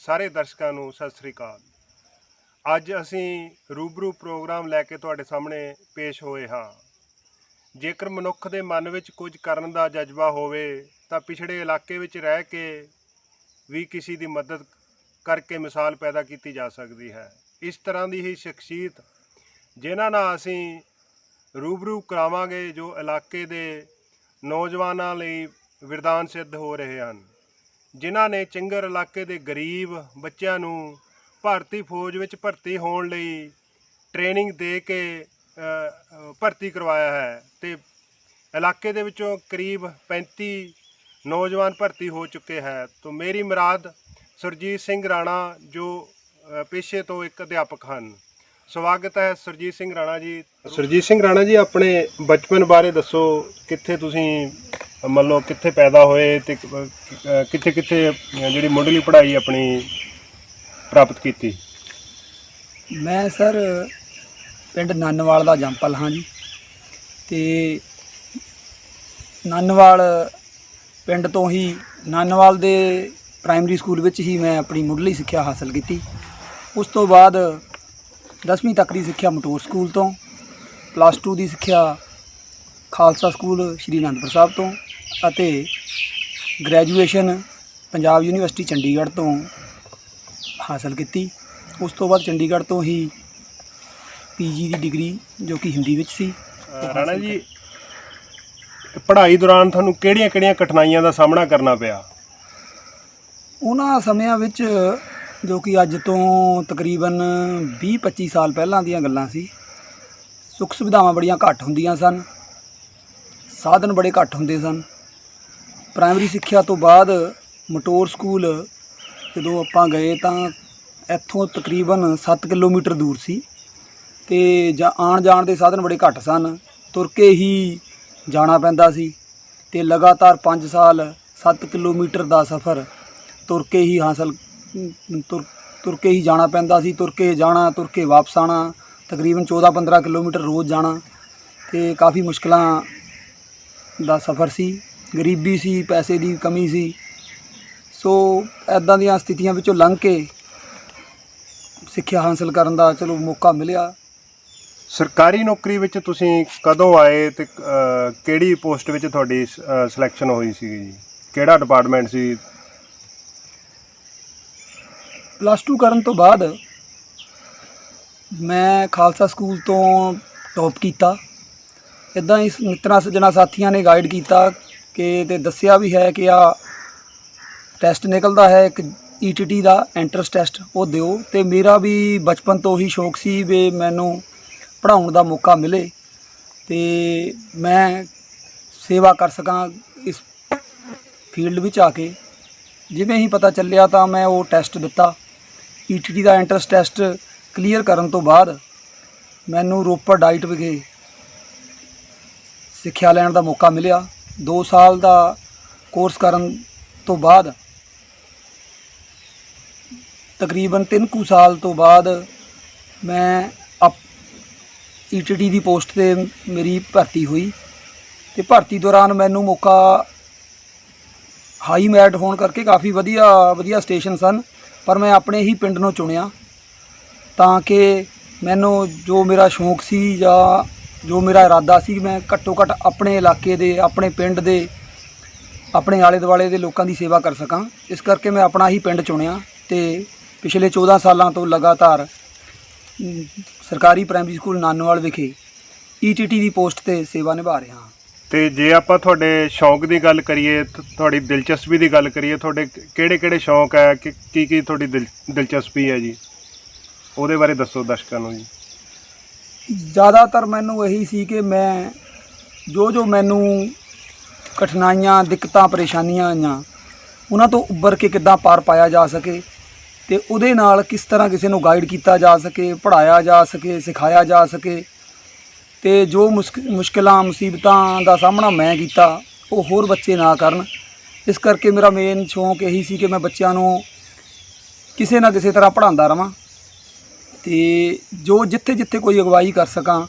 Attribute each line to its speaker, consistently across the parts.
Speaker 1: ਸਾਰੇ ਦਰਸ਼ਕਾਂ ਨੂੰ ਸਤਿ ਸ੍ਰੀ ਅਕਾਲ। ਅੱਜ ਅਸੀਂ ਰੂਬਰੂ ਪ੍ਰੋਗਰਾਮ ਲੈ ਕੇ ਤੁਹਾਡੇ ਸਾਹਮਣੇ ਪੇਸ਼ ਹੋਏ ਹਾਂ। ਜੇਕਰ ਮਨੁੱਖ ਦੇ ਮਨ ਵਿੱਚ ਕੁਝ ਕਰਨ ਦਾ ਜਜ਼ਬਾ ਹੋਵੇ ਤਾਂ ਪਿਛੜੇ ਇਲਾਕੇ ਵਿੱਚ ਰਹਿ ਕੇ ਵੀ ਕਿਸੇ ਦੀ ਮਦਦ ਕਰਕੇ ਮਿਸਾਲ ਪੈਦਾ ਕੀਤੀ ਜਾ ਸਕਦੀ ਹੈ। ਇਸ ਤਰ੍ਹਾਂ ਦੀ ਹੀ ਸ਼ਖਸੀਅਤ ਜਿਨ੍ਹਾਂ ਨਾਲ ਅਸੀਂ ਰੂਬਰੂ ਕਰਾਵਾਂਗੇ ਜੋ ਇਲਾਕੇ ਦੇ ਨੌਜਵਾਨਾਂ ਲਈ ਵਰਦਾਨ ਸਿੱਧ ਹੋ ਰਹੇ ਹਨ, ਜਿਨ੍ਹਾਂ ਨੇ ਚੰਗਰ ਇਲਾਕੇ ਦੇ ਗਰੀਬ ਬੱਚਿਆਂ ਨੂੰ ਭਾਰਤੀ ਫੌਜ ਵਿੱਚ ਭਰਤੀ ਹੋਣ ਲਈ ਟ੍ਰੇਨਿੰਗ ਦੇ ਕੇ ਭਰਤੀ ਕਰਵਾਇਆ ਹੈ ਤੇ ਇਲਾਕੇ ਦੇ ਵਿੱਚੋਂ ਕਰੀਬ 35 ਨੌਜਵਾਨ ਭਰਤੀ ਹੋ ਚੁੱਕੇ ਹੈ। तो मेरी मुराद सुरजीत सिंह राणा जो पेशे तो एक अध्यापक हैं। स्वागत है सुरजीत सिंह राणा जी। सुरजीत सिंह राणा जी, अपने बचपन बारे दसो, कित्थे तुसीं मान लो कित्थे पैदा होए ते कित्थे कित्थे जिहड़ी मुंडली पढ़ाई अपनी प्राप्त की?
Speaker 2: मैं सर पिंड नानवाल दा जंपल हाँ जी। ते नानवाल पिंड तो ही नानवाल दे प्राइमरी स्कूल विच ही मैं अपनी मुढ़ली सिक्ख्या हासिल की। उस तो बाद 10वीं तक की सिक्ख्या मटोर स्कूल तो, +2 की सिक्ख्या खालसा स्कूल श्री आनंदपुर साहब तो अते ग्रैजुएशन पंजाब यूनिवर्सिटी चंडीगढ़ तो हासिल की। उस तो बाद चंडीगढ़ तो ही PG की डिग्री जो कि हिंदी विच सी।
Speaker 1: राणा जी, पढ़ाई दौरान थानू किहड़ियां कठिनाइयां दा सामना करना पिया?
Speaker 2: उन्हां समयां विच जो कि अज तो तकरीबन 20-25 साल पहलां दीयां गल्लां सी। सुख सुविधावां बड़ियां घੱਟ ਹੁੰਦੀਆਂ सन, साधन बड़े घੱਟ ਹੁੰਦੇ सन। प्राइमरी सिक्ख्या तो बाद मटोर स्कूल जदों आपां गए तां इत्थों तकरीबन 7 किलोमीटर दूर सी ते आण जाण दे साधन बड़े घੱਟ सन। तुर के ही जाना पैंदा सी ते लगातार 5 साल 7 किलोमीटर दा सफ़र तुर के ही हासिल तुर के ही जाना पैंदा सी। तुर के जाना, तुर के वापस आना, तकरीबन 14-15 किलोमीटर रोज़ जाना ते काफ़ी मुश्किलां दा सफ़र सी। गरीबी सी, पैसे की कमी सी। सो इदां दीयां स्थितियां विचों लंघ के सिक्ख्या हासिल करन दा चलो मौका मिलिया।
Speaker 1: सरकारी नौकरी विच तुसीं कदों आए ते किहड़ी पोस्ट विच तुहाडी सिलैक्शन होई सी जी? किहड़ा डिपार्टमेंट सी?
Speaker 2: +2 करन तो बाद मैं खालसा स्कूल तो टॉप किया। इदां ही मित्तरां सज्जणां साथियां ने गाइड किया कि ते दस्सिया भी है कि आ टैसट निकलदा है एक ETT का एंट्रेंस टैसट, वो दिओ। ते मेरा भी बचपन तो ही शौक सी भी मैनू पढ़ाउण दा मौका मिले ते मैं सेवा कर सकां इस फील्ड विच आके। जिवें ही पता चलिया तो मैं वो टैसट दिता। ETT का एंट्रेंस टैसट क्लीयर करन तो बाद मैनू रोपड़ डाइट विखे सिक्ख्या लैण दा मौका मिलिया। 2 साल का कोर्स करन तो बाद तकरीबन 3 साल तो बाद मैं ETT की पोस्ट से मेरी भर्ती हुई। तो भर्ती दौरान मैनू मौका हाई मैरिट होने करके काफ़ी वधिया स्टेशन सन, पर मैं अपने ही पिंड नूं चुनिया ताकि मैनू जो मेरा शौक सी या जो मेरा इरादा सी मैं घट्टो घट्ट अपने इलाके दे, अपने पिंड दे, अपने आले दुआले दे लोकां दी सेवा कर सकां। इस करके मैं अपना ही पिंड चुनिया ते पिछले 14 सालों तो लगातार सरकारी प्राइमरी स्कूल नानोवाल विखे ETT की पोस्ट ते सेवा निभा रहा हाँ।
Speaker 1: तो जे आपां तुहाडे शौक की गल करिए, तुहाडी दिलचस्पी की गल करिए, तुहाडे किहड़े शौक है कि की तुहाडी दिलचस्पी है जी, ਉਹਦੇ ਬਾਰੇ ਦੱਸੋ ਦਰਸ਼ਕਾਂ ਨੂੰ ਜੀ।
Speaker 2: ज़्यादातर मैनू यही सी कि मैं जो मैनू कठिनाइयाँ, दिक्कतां, परेशानियां आईयां उन्हां तो उभर के किद्दां पार पाया जा सके ते उहदे नाल किस तरह किसी नूं गाइड किया जा सके, पढ़ाया जा सके, सिखाया जा सके। ते जो मुश्किलां मुसीबतां दा सामना मैं कीता वो होर बच्चे ना करन। इस करके मेरा मेन शौक यही सी कि मैं बच्चों नूं किसी ना किसी तरह पढ़ांदा रवां ते जो जिथे जिथे कोई अगवाई कर सकां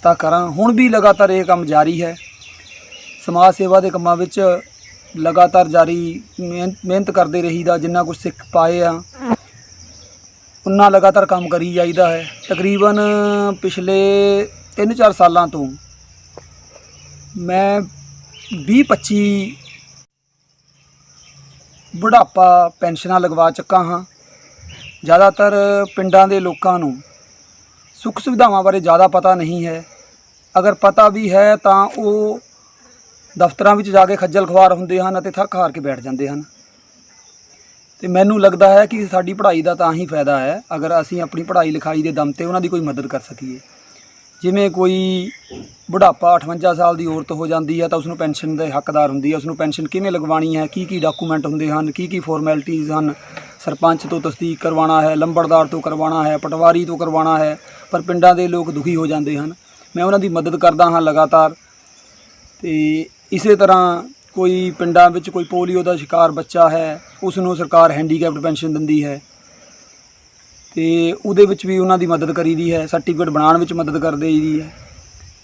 Speaker 2: तां करां। हुण भी लगातार ये काम जारी है। समाज सेवा के कामां विच ਲਗਾਤਾਰ ਜਾਰੀ ਮਿਹਨਤ ਕਰਦੇ ਰਹੀਦਾ। ਜਿੰਨਾ ਕੁਛ ਸਿੱਖ ਪਾਏ ਆ ਉਨਾ ਲਗਾਤਾਰ ਕੰਮ ਕਰੀ ਜਾਈਦਾ ਹੈ। ਤਕਰੀਬਨ ਪਿਛਲੇ 3-4 ਸਾਲਾਂ ਤੋਂ ਮੈਂ 20-25 ਬੁਢਾਪਾ ਪੈਨਸ਼ਨਾਂ ਲਗਵਾ ਚੁੱਕਾ ਹਾਂ। ਜ਼ਿਆਦਾਤਰ ਪਿੰਡਾਂ ਦੇ ਲੋਕਾਂ ਨੂੰ ਸੁੱਖ ਸੁਵਿਧਾਵਾਂ ਬਾਰੇ ਜ਼ਿਆਦਾ ਪਤਾ ਨਹੀਂ ਹੈ। ਅਗਰ ਪਤਾ ਵੀ ਹੈ ਤਾਂ ਉਹ ਦਫ਼ਤਰਾਂ ਵਿੱਚ ਜਾ ਕੇ ਖੱਜਲ ਖੁਆਰ ਹੁੰਦੇ ਹਨ ਅਤੇ ਥੱਕ ਹਾਰ ਕੇ ਬੈਠ ਜਾਂਦੇ ਹਨ। ਤੇ ਮੈਨੂੰ ਲੱਗਦਾ ਹੈ ਕਿ ਸਾਡੀ ਪੜ੍ਹਾਈ ਦਾ ਤਾਂ ਹੀ ਫਾਇਦਾ ਹੈ ਅਗਰ ਅਸੀਂ ਆਪਣੀ ਪੜ੍ਹਾਈ ਲਿਖਾਈ ਦੇ ਦਮ 'ਤੇ ਉਹਨਾਂ ਦੀ ਕੋਈ ਮਦਦ ਕਰ ਸਕੀਏ। ਜਿਵੇਂ ਕੋਈ ਬੁਢਾਪਾ 58 ਸਾਲ ਦੀ ਔਰਤ ਹੋ ਜਾਂਦੀ ਹੈ ਤਾਂ ਉਸਨੂੰ ਪੈਨਸ਼ਨ ਦੇ ਹੱਕਦਾਰ ਹੁੰਦੀ ਹੈ। ਉਸਨੂੰ ਪੈਨਸ਼ਨ ਕਿਵੇਂ ਲਗਵਾਉਣੀ ਹੈ, ਕੀ ਡਾਕੂਮੈਂਟ ਹੁੰਦੇ ਹਨ, ਕੀ ਫਾਰਮੈਲਿਟੀਜ਼ ਹਨ, ਸਰਪੰਚ ਤੋਂ ਤਸਦੀਕ ਕਰਵਾਉਣਾ ਹੈ, ਲੰਬੜਦਾਰ ਤੋਂ ਕਰਵਾਉਣਾ ਹੈ, ਪਟਵਾਰੀ ਤੋਂ ਕਰਵਾਉਣਾ ਹੈ। ਪਰ ਪਿੰਡਾਂ ਦੇ ਲੋਕ ਦੁਖੀ ਹੋ ਜਾਂਦੇ ਹਨ। ਮੈਂ ਉਹਨਾਂ ਦੀ ਮਦਦ ਕਰਦਾ ਹਾਂ ਲਗਾਤਾਰ। ਤੇ ਇਸੇ ਤਰ੍ਹਾਂ ਕੋਈ ਪਿੰਡਾਂ ਵਿੱਚ ਕੋਈ ਪੋਲੀਓ ਦਾ ਸ਼ਿਕਾਰ ਬੱਚਾ ਹੈ, ਉਸ ਨੂੰ ਸਰਕਾਰ ਹੈਂਡੀਕੈਪਡ ਪੈਨਸ਼ਨ ਦਿੰਦੀ ਹੈ ਤੇ ਉਹਦੇ ਵਿੱਚ ਵੀ ਉਹਨਾਂ ਦੀ ਮਦਦ ਕਰੀਦੀ ਹੈ। ਸਰਟੀਫਿਕੇਟ ਬਣਾਉਣ ਵਿੱਚ ਮਦਦ ਕਰ ਦੇਈਦੀ ਹੈ।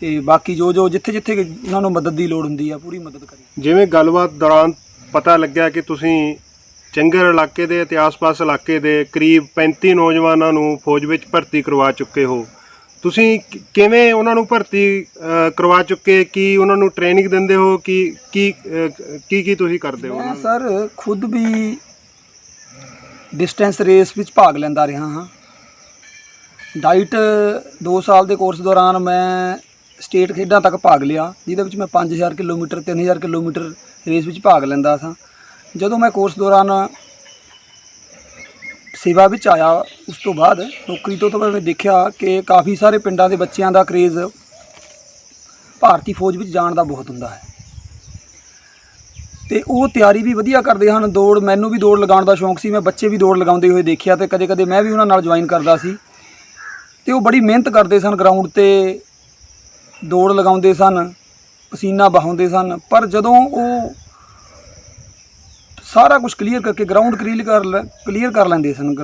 Speaker 2: ਤੇ ਬਾਕੀ ਜੋ ਜਿੱਥੇ ਉਹਨਾਂ ਨੂੰ ਮਦਦ ਦੀ ਲੋੜ ਹੁੰਦੀ ਹੈ ਪੂਰੀ ਮਦਦ ਕਰੀ।
Speaker 1: ਜਿਵੇਂ ਗੱਲਬਾਤ ਦੌਰਾਨ ਪਤਾ ਲੱਗਿਆ ਕਿ ਤੁਸੀਂ ਚੰਗਰ ਇਲਾਕੇ ਦੇ ਅਤੇ ਆਸ-ਪਾਸ ਇਲਾਕੇ ਦੇ ਕਰੀਬ 35 ਨੌਜਵਾਨਾਂ ਨੂੰ ਫੌਜ ਵਿੱਚ ਭਰਤੀ ਕਰਵਾ ਚੁੱਕੇ ਹੋ। ਤੁਸੀਂ ਕਿਵੇਂ ਉਹਨਾਂ ਨੂੰ ਭਰਤੀ ਕਰਵਾ ਚੁੱਕੇ? ਕੀ ਉਹਨਾਂ ਨੂੰ ਟ੍ਰੇਨਿੰਗ ਦਿੰਦੇ ਹੋ? ਕੀ ਤੁਸੀਂ ਕਰਦੇ ਹੋ?
Speaker 2: ਮੈਂ ਸਰ ਖੁਦ ਵੀ ਡਿਸਟੈਂਸ ਰੇਸ ਵਿੱਚ ਭਾਗ ਲੈਂਦਾ ਰਿਹਾ ਹਾਂ। ਡਾਈਟ 2 ਸਾਲ ਦੇ ਕੋਰਸ ਦੌਰਾਨ ਮੈਂ ਸਟੇਟ ਖੇਡਾਂ ਤੱਕ ਭਾਗ ਲਿਆ, ਜਿਹਦੇ ਵਿੱਚ ਮੈਂ 5000 ਕਿਲੋਮੀਟਰ 3000 ਕਿਲੋਮੀਟਰ ਰੇਸ ਵਿੱਚ ਭਾਗ ਲੈਂਦਾ ਸਾਂ। ਜਦੋਂ ਮੈਂ ਕੋਰਸ ਦੌਰਾਨ ਸੇਵਾ ਵਿੱਚ ਆਇਆ ਉਸ ਤੋਂ ਬਾਅਦ ਨੌਕਰੀ ਤੋਂ ਮੈਂ ਦੇਖਿਆ ਕਿ ਕਾਫੀ ਸਾਰੇ ਪਿੰਡਾਂ ਦੇ ਬੱਚਿਆਂ ਦਾ ਕਰੇਜ਼ ਭਾਰਤੀ ਫੌਜ ਵਿੱਚ ਜਾਣ ਦਾ ਬਹੁਤ ਹੁੰਦਾ ਹੈ ਤੇ ਉਹ ਤਿਆਰੀ ਵੀ ਵਧੀਆ ਕਰਦੇ ਹਨ। ਮੈਨੂੰ ਵੀ ਦੌੜ ਲਗਾਉਣ ਦਾ ਸ਼ੌਂਕ ਸੀ। ਮੈਂ ਬੱਚੇ ਵੀ ਦੌੜ ਲਗਾਉਂਦੇ ਹੋਏ ਦੇਖਿਆ ਤੇ ਕਦੇ ਮੈਂ ਵੀ ਉਹਨਾਂ ਨਾਲ ਜੁਆਇਨ ਕਰਦਾ ਸੀ ਤੇ ਉਹ ਬੜੀ ਮਿਹਨਤ ਕਰਦੇ ਸਨ। ਗਰਾਊਂਡ 'ਤੇ ਦੌੜ ਲਗਾਉਂਦੇ ਸਨ, ਪਸੀਨਾ ਬਹਾਉਂਦੇ ਸਨ। ਪਰ ਜਦੋਂ ਉਹ ਸਾਰਾ ਕੁਝ ਕਲੀਅਰ ਕਰਕੇ ਗਰਾਊਂਡ ਕਲੀਅਰ ਕਰ ਲੈਂਦੇ ਸਨ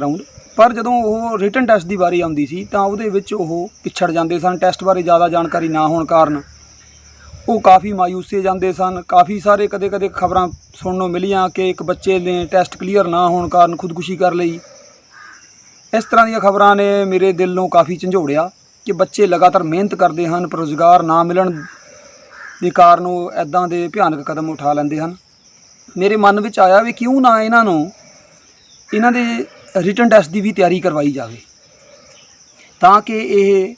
Speaker 2: ਪਰ ਜਦੋਂ ਉਹ ਰਿਟਨ ਟੈਸਟ ਦੀ ਵਾਰੀ ਆਉਂਦੀ ਸੀ ਤਾਂ ਉਹਦੇ ਵਿੱਚ ਉਹ ਪਿਛੜ ਜਾਂਦੇ ਸਨ। ਟੈਸਟ ਬਾਰੇ ਜ਼ਿਆਦਾ ਜਾਣਕਾਰੀ ਨਾ ਹੋਣ ਕਾਰਨ ਉਹ ਕਾਫੀ ਮਾਯੂਸੇ ਜਾਂਦੇ ਸਨ। ਕਾਫੀ ਸਾਰੇ ਕਦੇ ਖਬਰਾਂ ਸੁਣਨ ਨੂੰ ਮਿਲੀਆਂ ਕਿ ਇੱਕ ਬੱਚੇ ਨੇ ਟੈਸਟ ਕਲੀਅਰ ਨਾ ਹੋਣ ਕਾਰਨ ਖੁਦਕੁਸ਼ੀ ਕਰ ਲਈ। ਇਸ ਤਰ੍ਹਾਂ ਦੀਆਂ ਖਬਰਾਂ ਨੇ ਮੇਰੇ ਦਿਲ ਨੂੰ ਕਾਫੀ ਝੰਜੋੜਿਆ ਕਿ ਬੱਚੇ ਲਗਾਤਾਰ ਮਿਹਨਤ ਕਰਦੇ ਹਨ, ਪਰ ਰੁਜ਼ਗਾਰ ਨਾ ਮਿਲਣ ਦੇ ਕਾਰਨ ਉਹ ਇੱਦਾਂ ਦੇ ਭਿਆਨਕ ਕਦਮ ਉਠਾ ਲੈਂਦੇ ਹਨ। ਮੇਰੇ ਮਨ ਵਿੱਚ ਆਇਆ ਵੀ ਕਿਉਂ ਨਾ ਇਹਨਾਂ ਦੇ ਰਿਟਨ ਟੈਸਟ ਦੀ ਵੀ ਤਿਆਰੀ ਕਰਵਾਈ ਜਾਵੇ ਤਾਂ ਕਿ ਇਹ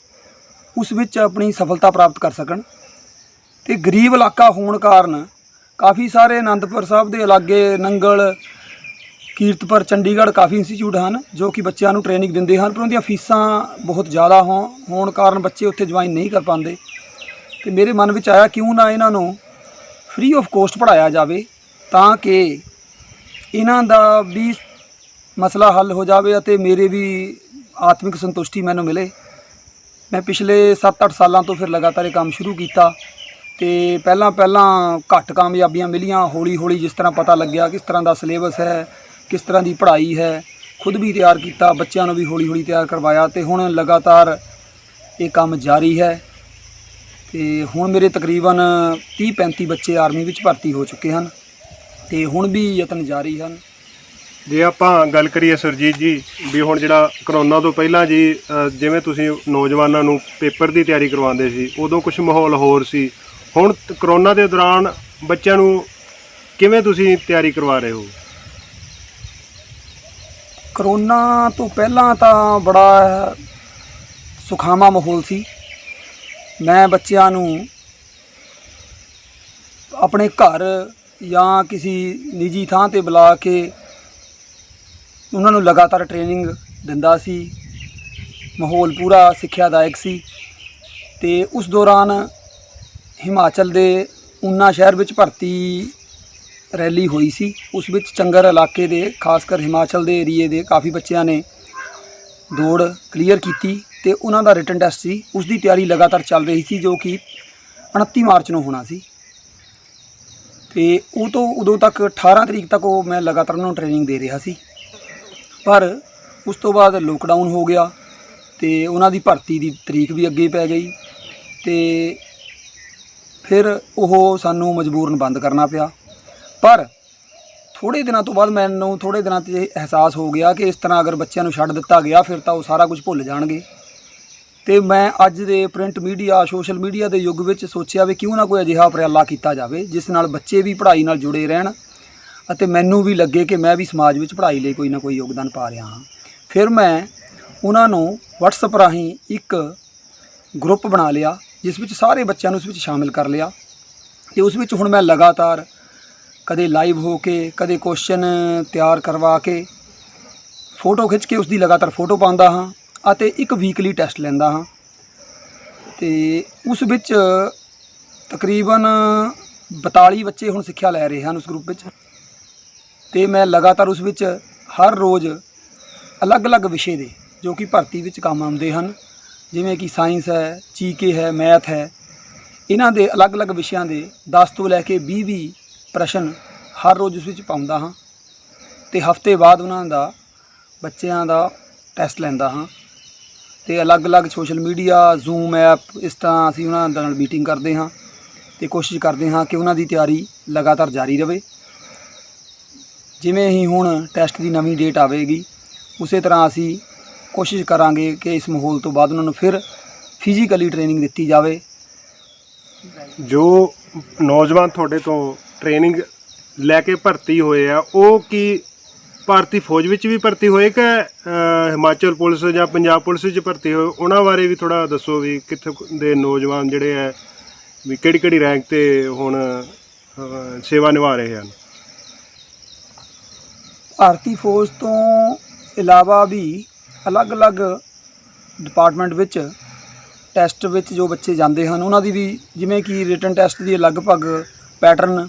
Speaker 2: ਉਸ ਵਿੱਚ ਆਪਣੀ ਸਫਲਤਾ ਪ੍ਰਾਪਤ ਕਰ ਸਕਣ। ਤੇ ਗਰੀਬ ਇਲਾਕਾ ਹੋਣ ਕਾਰਨ ਕਾਫੀ ਸਾਰੇ ਅਨੰਦਪੁਰ ਸਾਹਿਬ ਦੇ ਲਾਗੇ ਨੰਗਲ, ਕੀਰਤਪੁਰ, ਚੰਡੀਗੜ੍ਹ ਕਾਫੀ ਇੰਸਟੀਚਿਊਟ ਹਨ ਜੋ ਕਿ ਬੱਚਿਆਂ ਨੂੰ ਟ੍ਰੇਨਿੰਗ ਦਿੰਦੇ ਹਨ, ਪਰ ਉਹਦੀਆਂ ਫੀਸਾਂ ਬਹੁਤ ਜ਼ਿਆਦਾ ਹੋਣ ਕਾਰਨ ਬੱਚੇ ਉੱਥੇ ਜੁਆਇਨ ਨਹੀਂ ਕਰ ਪਾਉਂਦੇ। ਤੇ ਮੇਰੇ ਮਨ ਵਿੱਚ ਆਇਆ ਕਿਉਂ ਨਾ ਇਹਨਾਂ ਨੂੰ ਫ੍ਰੀ ਆਫ ਕੋਸਟ ਪੜ੍ਹਾਇਆ ਜਾਵੇ ਤਾਂ ਕਿ ਇਹਨਾਂ ਦਾ ਵੀ ਮਸਲਾ ਹੱਲ ਹੋ ਜਾਵੇ ਅਤੇ ਮੇਰੇ ਵੀ ਆਤਮਿਕ ਸੰਤੁਸ਼ਟੀ ਮੈਨੂੰ ਮਿਲੇ। ਮੈਂ ਪਿਛਲੇ 7-8 ਸਾਲਾਂ ਤੋਂ ਫਿਰ ਲਗਾਤਾਰ ਇਹ ਕੰਮ ਸ਼ੁਰੂ ਕੀਤਾ ਤੇ ਪਹਿਲਾਂ ਘੱਟ ਕਾਮਯਾਬੀਆਂ ਮਿਲੀਆਂ। ਹੌਲੀ ਜਿਸ ਤਰ੍ਹਾਂ ਪਤਾ ਲੱਗਿਆ ਕਿਸ ਤਰ੍ਹਾਂ ਦਾ ਸਿਲੇਬਸ ਹੈ, ਕਿਸ ਤਰ੍ਹਾਂ ਦੀ ਪੜ੍ਹਾਈ ਹੈ, ਖੁਦ ਵੀ ਤਿਆਰ ਕੀਤਾ, ਬੱਚਿਆਂ ਨੂੰ ਵੀ ਹੌਲੀ ਤਿਆਰ ਕਰਵਾਇਆ ਤੇ ਹੁਣ ਲਗਾਤਾਰ ਇਹ ਕੰਮ ਜਾਰੀ ਹੈ। ਤੇ ਹੁਣ ਮੇਰੇ ਤਕਰੀਬਨ 30-35 ਬੱਚੇ ਆਰਮੀ ਵਿੱਚ ਭਰਤੀ ਹੋ ਚੁੱਕੇ ਹਨ ਤੇ ਹੁਣ ਵੀ ਯਤਨ ਜਾਰੀ ਹਨ।
Speaker 1: ਜੇ ਆਪਾਂ ਗੱਲ ਕਰੀਏ ਸੁਰਜੀਤ ਜੀ ਵੀ ਹੁਣ ਜਿਹੜਾ ਕਰੋਨਾ ਤੋਂ ਪਹਿਲਾਂ ਜੀ ਜਿਵੇਂ ਤੁਸੀਂ ਨੌਜਵਾਨਾਂ ਨੂੰ ਪੇਪਰ ਦੀ ਤਿਆਰੀ ਕਰਵਾਉਂਦੇ ਸੀ ਉਦੋਂ ਕੁਝ ਮਾਹੌਲ ਹੋਰ ਸੀ, ਹੁਣ ਕਰੋਨਾ ਦੇ ਦੌਰਾਨ ਬੱਚਿਆਂ ਨੂੰ ਕਿਵੇਂ ਤੁਸੀਂ ਤਿਆਰੀ ਕਰਵਾ ਰਹੇ ਹੋ?
Speaker 2: ਕਰੋਨਾ ਤੋਂ ਪਹਿਲਾਂ ਤਾਂ ਬੜਾ ਸੁਖਾਵਾਂ ਮਾਹੌਲ ਸੀ। ਮੈਂ ਬੱਚਿਆਂ ਨੂੰ ਆਪਣੇ ਘਰ ਜਾਂ ਕਿਸੇ ਨਿੱਜੀ ਥਾਂ ਤੇ ਬੁਲਾ ਕੇ ਉਹਨਾਂ ਨੂੰ ਲਗਾਤਾਰ ਟ੍ਰੇਨਿੰਗ ਦਿੰਦਾ ਸੀ। ਮਾਹੌਲ ਪੂਰਾ ਸਿੱਖਿਆਦਾਇਕ ਸੀ ਤੇ ਉਸ ਦੌਰਾਨ ਹਿਮਾਚਲ ਦੇ ਊਨਾ ਸ਼ਹਿਰ ਵਿੱਚ ਭਰਤੀ ਰੈਲੀ ਹੋਈ ਸੀ। ਉਸ ਵਿੱਚ ਚੰਗਰ ਇਲਾਕੇ ਦੇ ਖਾਸ ਕਰ ਹਿਮਾਚਲ ਦੇ ਏਰੀਏ ਦੇ ਕਾਫੀ ਬੱਚਿਆਂ ਨੇ ਦੌੜ ਕਲੀਅਰ ਕੀਤੀ ਤੇ ਉਹਨਾਂ ਦਾ ਰਿਟਨ ਟੈਸਟ ਸੀ। ਉਸ ਦੀ ਤਿਆਰੀ ਲਗਾਤਾਰ ਚੱਲ ਰਹੀ ਸੀ ਜੋ ਕਿ 29 ਮਾਰਚ ਨੂੰ ਹੋਣਾ ਸੀ ਤੇ ਉਦੋਂ ਤੱਕ 18 ਤਰੀਕ ਤੱਕ ਮੈਂ ਲਗਾਤਾਰ ਉਹਨਾਂ ਨੂੰ ਟ੍ਰੇਨਿੰਗ ਦੇ ਰਿਹਾ ਸੀ। ਪਰ ਉਸ ਤੋਂ ਬਾਅਦ ਲੋਕਡਾਊਨ ਹੋ ਗਿਆ ਤੇ ਉਹਨਾਂ ਦੀ ਭਰਤੀ ਦੀ ਤਰੀਕ ਵੀ ਅੱਗੇ ਪੈ ਗਈ ਤੇ ਫਿਰ ਉਹ ਸਾਨੂੰ ਮਜਬੂਰਨ ਬੰਦ ਕਰਨਾ ਪਿਆ। ਪਰ ਥੋੜ੍ਹੇ ਦਿਨਾਂ ਤੋਂ ਬਾਅਦ ਮੈਨੂੰ ਥੋੜ੍ਹੇ ਦਿਨਾਂ 'ਤੇ ਇਹ ਅਹਿਸਾਸ ਹੋ ਗਿਆ ਕਿ ਇਸ ਤਰ੍ਹਾਂ ਅਗਰ ਬੱਚਿਆਂ ਨੂੰ ਛੱਡ ਦਿੱਤਾ ਗਿਆ ਫਿਰ ਤਾਂ ਉਹ ਸਾਰਾ ਕੁਝ ਭੁੱਲ ਜਾਣਗੇ। ਅਤੇ ਮੈਂ ਅੱਜ ਦੇ ਪ੍ਰਿੰਟ ਮੀਡੀਆ, ਸੋਸ਼ਲ ਮੀਡੀਆ ਦੇ ਯੁੱਗ ਵਿੱਚ ਸੋਚਿਆ ਵੀ ਕਿਉਂ ਨਾ ਕੋਈ ਅਜਿਹਾ ਉਪਰਾਲਾ ਕੀਤਾ ਜਾਵੇ ਜਿਸ ਨਾਲ ਬੱਚੇ ਵੀ ਪੜ੍ਹਾਈ ਨਾਲ ਜੁੜੇ ਰਹਿਣ ਅਤੇ ਮੈਨੂੰ ਵੀ ਲੱਗੇ ਕਿ ਮੈਂ ਵੀ ਸਮਾਜ ਵਿੱਚ ਪੜ੍ਹਾਈ ਲਈ ਕੋਈ ਨਾ ਕੋਈ ਯੋਗਦਾਨ ਪਾ ਰਿਹਾ ਹਾਂ। ਫਿਰ ਮੈਂ ਉਹਨਾਂ ਨੂੰ WhatsApp ਰਾਹੀਂ ਇੱਕ ਗਰੁੱਪ ਬਣਾ ਲਿਆ ਜਿਸ ਵਿੱਚ ਸਾਰੇ ਬੱਚਿਆਂ ਨੂੰ ਉਸ ਵਿੱਚ ਸ਼ਾਮਿਲ ਕਰ ਲਿਆ ਅਤੇ ਉਸ ਵਿੱਚ ਹੁਣ ਮੈਂ ਲਗਾਤਾਰ ਕਦੇ ਲਾਈਵ ਹੋ ਕੇ, ਕਦੇ ਕੁਐਸਚਨ ਤਿਆਰ ਕਰਵਾ ਕੇ, ਫੋਟੋ ਖਿੱਚ ਕੇ ਉਸ ਦੀ ਲਗਾਤਾਰ ਫੋਟੋ ਪਾਉਂਦਾ ਹਾਂ ਅਤੇ ਇੱਕ ਵੀਕਲੀ ਟੈਸਟ ਲੈਂਦਾ ਹਾਂ। ਅਤੇ ਉਸ ਵਿੱਚ ਤਕਰੀਬਨ 42 ਬੱਚੇ ਹੁਣ ਸਿੱਖਿਆ ਲੈ ਰਹੇ ਹਨ ਉਸ ਗਰੁੱਪ ਵਿੱਚ। ਅਤੇ ਮੈਂ ਲਗਾਤਾਰ ਉਸ ਵਿੱਚ ਹਰ ਰੋਜ਼ ਅਲੱਗ-ਅਲੱਗ ਵਿਸ਼ੇ ਦੇ ਜੋ ਕਿ ਭਰਤੀ ਵਿੱਚ ਕੰਮ ਆਉਂਦੇ ਹਨ, ਜਿਵੇਂ ਕਿ ਸਾਇੰਸ ਹੈ, GK ਹੈ, ਮੈਥ ਹੈ, ਇਹਨਾਂ ਦੇ ਅਲੱਗ-ਅਲੱਗ ਵਿਸ਼ਿਆਂ ਦੇ 10 ਤੋਂ ਲੈ ਕੇ 20 ਪ੍ਰਸ਼ਨ ਹਰ ਰੋਜ਼ ਉਸ ਵਿੱਚ ਪਾਉਂਦਾ ਹਾਂ ਅਤੇ ਹਫ਼ਤੇ ਬਾਅਦ ਉਹਨਾਂ ਦਾ ਬੱਚਿਆਂ ਦਾ ਟੈਸਟ ਲੈਂਦਾ ਹਾਂ। ਅਤੇ ਅਲੱਗ-ਅਲੱਗ ਸੋਸ਼ਲ ਮੀਡੀਆ, ਜ਼ੂਮ ਐਪ, ਇਸ ਤਰ੍ਹਾਂ ਅਸੀਂ ਉਹਨਾਂ ਨਾਲ ਮੀਟਿੰਗ ਕਰਦੇ ਹਾਂ ਅਤੇ ਕੋਸ਼ਿਸ਼ ਕਰਦੇ ਹਾਂ ਕਿ ਉਹਨਾਂ ਦੀ ਤਿਆਰੀ ਲਗਾਤਾਰ ਜਾਰੀ ਰਹੇ। ਜਿਵੇਂ ਹੀ ਹੁਣ ਟੈਸਟ ਦੀ ਨਵੀਂ ਡੇਟ ਆਵੇਗੀ ਉਸੇ ਤਰ੍ਹਾਂ ਅਸੀਂ ਕੋਸ਼ਿਸ਼ ਕਰਾਂਗੇ ਕਿ ਇਸ ਮਾਹੌਲ ਤੋਂ ਬਾਅਦ ਉਹਨਾਂ ਨੂੰ ਫਿਰ ਫਿਜ਼ੀਕਲੀ ਟ੍ਰੇਨਿੰਗ ਦਿੱਤੀ ਜਾਵੇ।
Speaker 1: ਜੋ ਨੌਜਵਾਨ ਤੁਹਾਡੇ ਤੋਂ ਟ੍ਰੇਨਿੰਗ ਲੈ ਕੇ ਭਰਤੀ ਹੋਏ ਆ, ਉਹ ਕੀ ਭਾਰਤੀ ਫੌਜ ਵਿੱਚ ਵੀ ਭਰਤੀ ਹੋਏ ਕਿ ਹਿਮਾਚਲ ਪੁਲਿਸ ਜਾਂ ਪੰਜਾਬ ਪੁਲਿਸ ਵਿੱਚ ਭਰਤੀ ਹੋਏ? ਉਹਨਾਂ ਬਾਰੇ ਵੀ ਥੋੜ੍ਹਾ ਦੱਸੋ ਵੀ ਕਿੱਥੇ ਦੇ ਨੌਜਵਾਨ ਜਿਹੜੇ ਹੈ ਵੀ ਕਿਹੜੀ ਰੈਂਕ 'ਤੇ ਹੁਣ ਸੇਵਾ ਨਿਭਾ ਰਹੇ ਹਨ?
Speaker 2: ਭਾਰਤੀ ਫੌਜ ਤੋਂ ਇਲਾਵਾ ਵੀ ਅਲੱਗ-ਅਲੱਗ ਡਿਪਾਰਟਮੈਂਟ ਵਿੱਚ ਟੈਸਟ ਵਿੱਚ ਜੋ ਬੱਚੇ ਜਾਂਦੇ ਹਨ ਉਹਨਾਂ ਦੀ ਵੀ, ਜਿਵੇਂ ਕਿ ਰਿਟਨ ਟੈਸਟ ਦੀ ਲਗਭਗ ਪੈਟਰਨ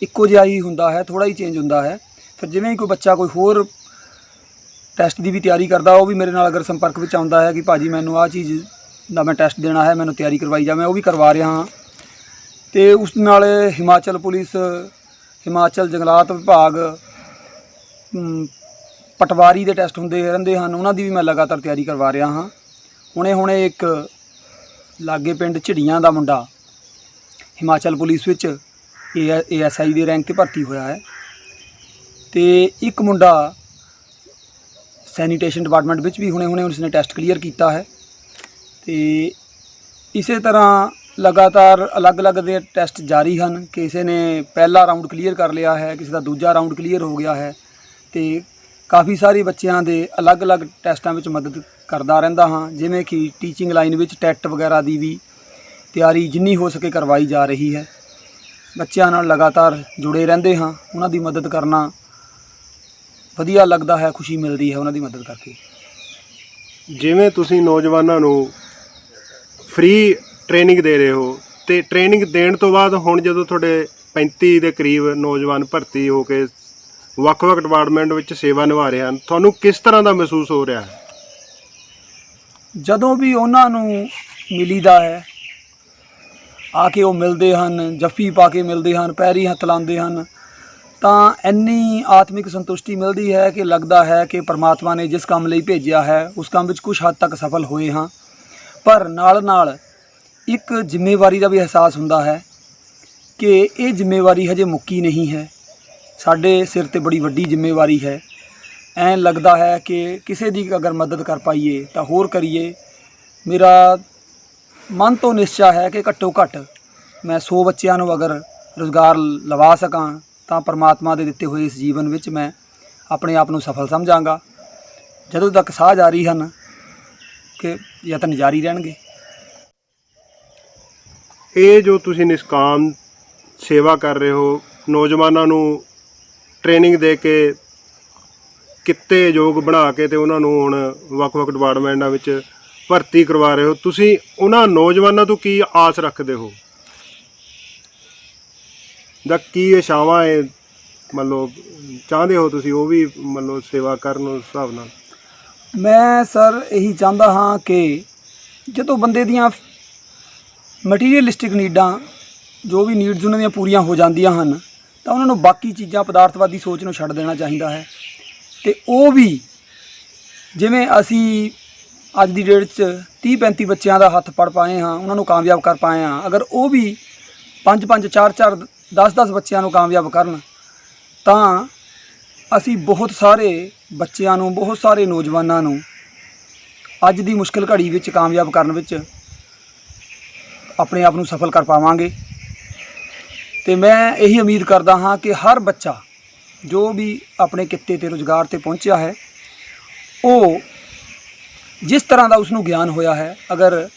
Speaker 2: ਇੱਕੋ ਜਿਹਾ ਹੀ ਹੁੰਦਾ ਹੈ, ਥੋੜ੍ਹਾ ਹੀ ਚੇਂਜ ਹੁੰਦਾ ਹੈ। ਫਿਰ ਜਿਵੇਂ ਹੀ ਕੋਈ ਬੱਚਾ ਕੋਈ ਹੋਰ ਟੈਸਟ ਦੀ ਵੀ ਤਿਆਰੀ ਕਰਦਾ, ਉਹ ਵੀ ਮੇਰੇ ਨਾਲ ਅਗਰ ਸੰਪਰਕ ਵਿੱਚ ਆਉਂਦਾ ਹੈ ਕਿ ਭਾਜੀ ਮੈਨੂੰ ਆਹ ਚੀਜ਼ ਦਾ ਮੈਂ ਟੈਸਟ ਦੇਣਾ ਹੈ, ਮੈਨੂੰ ਤਿਆਰੀ ਕਰਵਾਈ ਜਾਵੇ, ਉਹ ਵੀ ਕਰਵਾ ਰਿਹਾ ਹਾਂ। ਅਤੇ ਉਸ ਨਾਲ ਹਿਮਾਚਲ ਪੁਲਿਸ, ਹਿਮਾਚਲ ਜੰਗਲਾਤ ਵਿਭਾਗ, ਪਟਵਾਰੀ ਦੇ ਟੈਸਟ ਹੁੰਦੇ ਰਹਿੰਦੇ ਹਨ, ਉਹਨਾਂ ਦੀ ਵੀ ਮੈਂ ਲਗਾਤਾਰ ਤਿਆਰੀ ਕਰਵਾ ਰਿਹਾ ਹਾਂ। ਹੁਣੇ ਇੱਕ ਲਾਗੇ ਪਿੰਡ ਝਿੜੀਆਂ ਦਾ ਮੁੰਡਾ ਹਿਮਾਚਲ ਪੁਲਿਸ ਵਿੱਚ ASI ਦੇ ਰੈਂਕ 'ਤੇ ਭਰਤੀ ਹੋਇਆ ਹੈ ਅਤੇ ਇੱਕ ਮੁੰਡਾ ਸੈਨੀਟੇਸ਼ਨ ਡਿਪਾਰਟਮੈਂਟ ਵਿੱਚ ਵੀ ਹੁਣੇ ਉਸਨੇ ਟੈਸਟ ਕਲੀਅਰ ਕੀਤਾ ਹੈ। ਅਤੇ ਇਸੇ ਤਰ੍ਹਾਂ ਲਗਾਤਾਰ ਅਲੱਗ-ਅਲੱਗ ਦੇ ਟੈਸਟ ਜਾਰੀ ਹਨ। ਕਿਸੇ ਨੇ ਪਹਿਲਾ ਰਾਊਂਡ ਕਲੀਅਰ ਕਰ ਲਿਆ ਹੈ, ਕਿਸੇ ਦਾ ਦੂਜਾ ਰਾਊਂਡ ਕਲੀਅਰ ਹੋ ਗਿਆ ਹੈ ਅਤੇ ਕਾਫੀ ਸਾਰੇ ਬੱਚਿਆਂ ਦੇ ਅਲੱਗ-ਅਲੱਗ ਟੈਸਟਾਂ ਵਿੱਚ ਮਦਦ ਕਰਦਾ ਰਹਿੰਦਾ ਹਾਂ। ਜਿਵੇਂ ਕਿ ਟੀਚਿੰਗ ਲਾਈਨ ਵਿੱਚ ਟੈਟ ਵਗੈਰਾ ਦੀ ਵੀ ਤਿਆਰੀ ਜਿੰਨੀ ਹੋ ਸਕੇ ਕਰਵਾਈ ਜਾ ਰਹੀ ਹੈ। ਬੱਚਿਆਂ ਨਾਲ ਲਗਾਤਾਰ ਜੁੜੇ ਰਹਿੰਦੇ ਹਾਂ, ਉਹਨਾਂ ਦੀ ਮਦਦ ਕਰਨਾ ਵਧੀਆ ਲੱਗਦਾ ਹੈ, ਖੁਸ਼ੀ ਮਿਲਦੀ ਹੈ ਉਹਨਾਂ ਦੀ ਮਦਦ ਕਰਕੇ।
Speaker 1: ਜਿਵੇਂ ਤੁਸੀਂ ਨੌਜਵਾਨਾਂ ਨੂੰ ਫ੍ਰੀ ਟ੍ਰੇਨਿੰਗ ਦੇ ਰਹੇ ਹੋ ਅਤੇ ਟ੍ਰੇਨਿੰਗ ਦੇਣ ਤੋਂ ਬਾਅਦ ਹੁਣ ਜਦੋਂ ਤੁਹਾਡੇ 35 ਦੇ ਕਰੀਬ ਨੌਜਵਾਨ ਭਰਤੀ ਹੋ ਕੇ ਵੱਖ-ਵੱਖ ਡਿਪਾਰਟਮੈਂਟ ਵਿੱਚ ਸੇਵਾ ਨਿਭਾ ਰਹੇ ਹਨ, ਤੁਹਾਨੂੰ ਕਿਸ ਤਰ੍ਹਾਂ ਦਾ ਮਹਿਸੂਸ ਹੋ ਰਿਹਾ ਹੈ?
Speaker 2: ਜਦੋਂ ਵੀ ਉਹਨਾਂ ਨੂੰ ਮਿਲੀਦਾ ਹੈ, ਆ ਕੇ ਉਹ ਮਿਲਦੇ ਹਨ, ਜੱਫੀ ਪਾ ਕੇ ਮਿਲਦੇ ਹਨ, ਪੈਰੀ ਹੱਥ ਲਾਉਂਦੇ ਹਨ, ਤਾਂ ਇੰਨੀ ਆਤਮਿਕ ਸੰਤੁਸ਼ਟੀ ਮਿਲਦੀ ਹੈ ਕਿ ਲੱਗਦਾ ਹੈ ਕਿ ਪਰਮਾਤਮਾ ਨੇ ਜਿਸ ਕੰਮ ਲਈ ਭੇਜਿਆ ਹੈ ਉਸ ਕੰਮ ਵਿੱਚ ਕੁਝ ਹੱਦ ਤੱਕ ਸਫਲ ਹੋਏ ਹਾਂ। ਪਰ ਨਾਲ ਇੱਕ ਜ਼ਿੰਮੇਵਾਰੀ ਦਾ ਵੀ ਅਹਿਸਾਸ ਹੁੰਦਾ ਹੈ ਕਿ ਇਹ ਜ਼ਿੰਮੇਵਾਰੀ ਹਜੇ ਮੁੱਕੀ ਨਹੀਂ ਹੈ, ਸਾਡੇ ਸਿਰ 'ਤੇ ਬੜੀ ਵੱਡੀ ਜ਼ਿੰਮੇਵਾਰੀ ਹੈ। ਐਂ ਲੱਗਦਾ ਹੈ ਕਿ ਕਿਸੇ ਦੀ ਅਗਰ ਮਦਦ ਕਰ ਪਾਈਏ ਤਾਂ ਹੋਰ ਕਰੀਏ। ਮੇਰਾ ਮਨ ਤੋਂ ਨਿਸ਼ਚਾ ਹੈ ਕਿ ਘੱਟੋ ਘੱਟ ਮੈਂ 100 ਬੱਚਿਆਂ ਨੂੰ ਅਗਰ ਰੁਜ਼ਗਾਰ ਲਵਾ ਸਕਾਂ ਤਾਂ ਪਰਮਾਤਮਾ ਦੇ ਦਿੱਤੇ ਹੋਏ ਇਸ ਜੀਵਨ ਵਿੱਚ ਮੈਂ ਆਪਣੇ ਆਪ ਨੂੰ ਸਫਲ ਸਮਝਾਂਗਾ। ਜਦੋਂ ਤੱਕ ਸਾਹ ਜਾਰੀ ਹਨ ਕਿ ਯਤਨ ਜਾਰੀ ਰਹਿਣਗੇ।
Speaker 1: ਇਹ ਜੋ ਤੁਸੀਂ ਨਿਸ਼ਕਾਮ ਸੇਵਾ ਕਰ ਰਹੇ ਹੋ, ਨੌਜਵਾਨਾਂ ਨੂੰ ਟ੍ਰੇਨਿੰਗ ਦੇ ਕੇ ਕਿੱਤੇ ਯੋਗ ਬਣਾ ਕੇ ਤੇ ਉਹਨਾਂ ਨੂੰ ਹੁਣ ਵੱਖ-ਵੱਖ ਡਿਪਾਰਟਮੈਂਟਾਂ ਵਿੱਚ ਭਰਤੀ ਕਰਵਾ ਰਹੇ ਹੋ, ਤੁਸੀਂ ਉਹਨਾਂ ਨੌਜਵਾਨਾਂ ਤੋਂ ਕੀ ਆਸ ਰੱਖਦੇ ਹੋ ਦਾ ਕੀ ਇਛਾਵਾਂ ਹੈ, ਮੰਨ ਲਓ ਚਾਹੁੰਦੇ ਹੋ ਤੁਸੀਂ ਉਹ ਵੀ ਮੰਨ ਲਓ ਸੇਵਾ ਕਰਨ ਉਸ ਹਿਸਾਬ ਨਾਲ?
Speaker 2: ਮੈਂ ਸਰ ਇਹੀ ਚਾਹੁੰਦਾ ਹਾਂ ਕਿ ਜਦੋਂ ਬੰਦੇ ਦੀਆਂ ਮਟੀਰੀਅਲਿਸਟਿਕ ਨੀਡਾਂ, ਜੋ ਵੀ ਨੀਡਸ ਉਹਨਾਂ ਦੀਆਂ ਪੂਰੀਆਂ ਹੋ ਜਾਂਦੀਆਂ ਹਨ ਤਾਂ ਉਹਨਾਂ ਨੂੰ ਬਾਕੀ ਚੀਜ਼ਾਂ, ਪਦਾਰਥਵਾਦੀ ਸੋਚ ਨੂੰ ਛੱਡ ਦੇਣਾ ਚਾਹੀਦਾ ਹੈ। ਅਤੇ ਉਹ ਵੀ ਜਿਵੇਂ ਅਸੀਂ ਅੱਜ ਦੀ ਡੇਟ 'ਚ 30-35 ਬੱਚਿਆਂ ਦਾ ਹੱਥ ਫੜ ਪਾਏ ਹਾਂ, ਉਹਨਾਂ ਨੂੰ ਕਾਮਯਾਬ ਕਰ ਪਾਏ ਹਾਂ, ਅਗਰ ਉਹ ਵੀ 5-5, 4-4, 10-10 ਬੱਚਿਆਂ ਨੂੰ ਕਾਮਯਾਬ ਕਰਨ ਤਾਂ ਅਸੀਂ ਬਹੁਤ ਸਾਰੇ ਬੱਚਿਆਂ ਨੂੰ, ਬਹੁਤ ਸਾਰੇ ਨੌਜਵਾਨਾਂ ਨੂੰ ਅੱਜ ਦੀ ਮੁਸ਼ਕਿਲ ਘੜੀ ਵਿੱਚ ਕਾਮਯਾਬ ਕਰਨ ਵਿੱਚ ਆਪਣੇ ਆਪ ਨੂੰ ਸਫਲ ਕਰ ਪਾਵਾਂਗੇ। ਤੇ ਮੈਂ ਇਹੀ ਉਮੀਦ ਕਰਦਾ ਹਾਂ ਕਿ ਹਰ ਬੱਚਾ ਜੋ ਵੀ ਆਪਣੇ ਕਿੱਤੇ ਤੇ ਰੁਜ਼ਗਾਰ ਤੇ ਪਹੁੰਚਿਆ ਹੈ, ਉਹ ਜਿਸ ਤਰ੍ਹਾਂ ਦਾ ਉਸਨੂੰ ਗਿਆਨ ਹੋਇਆ ਹੈ, ਅਗਰ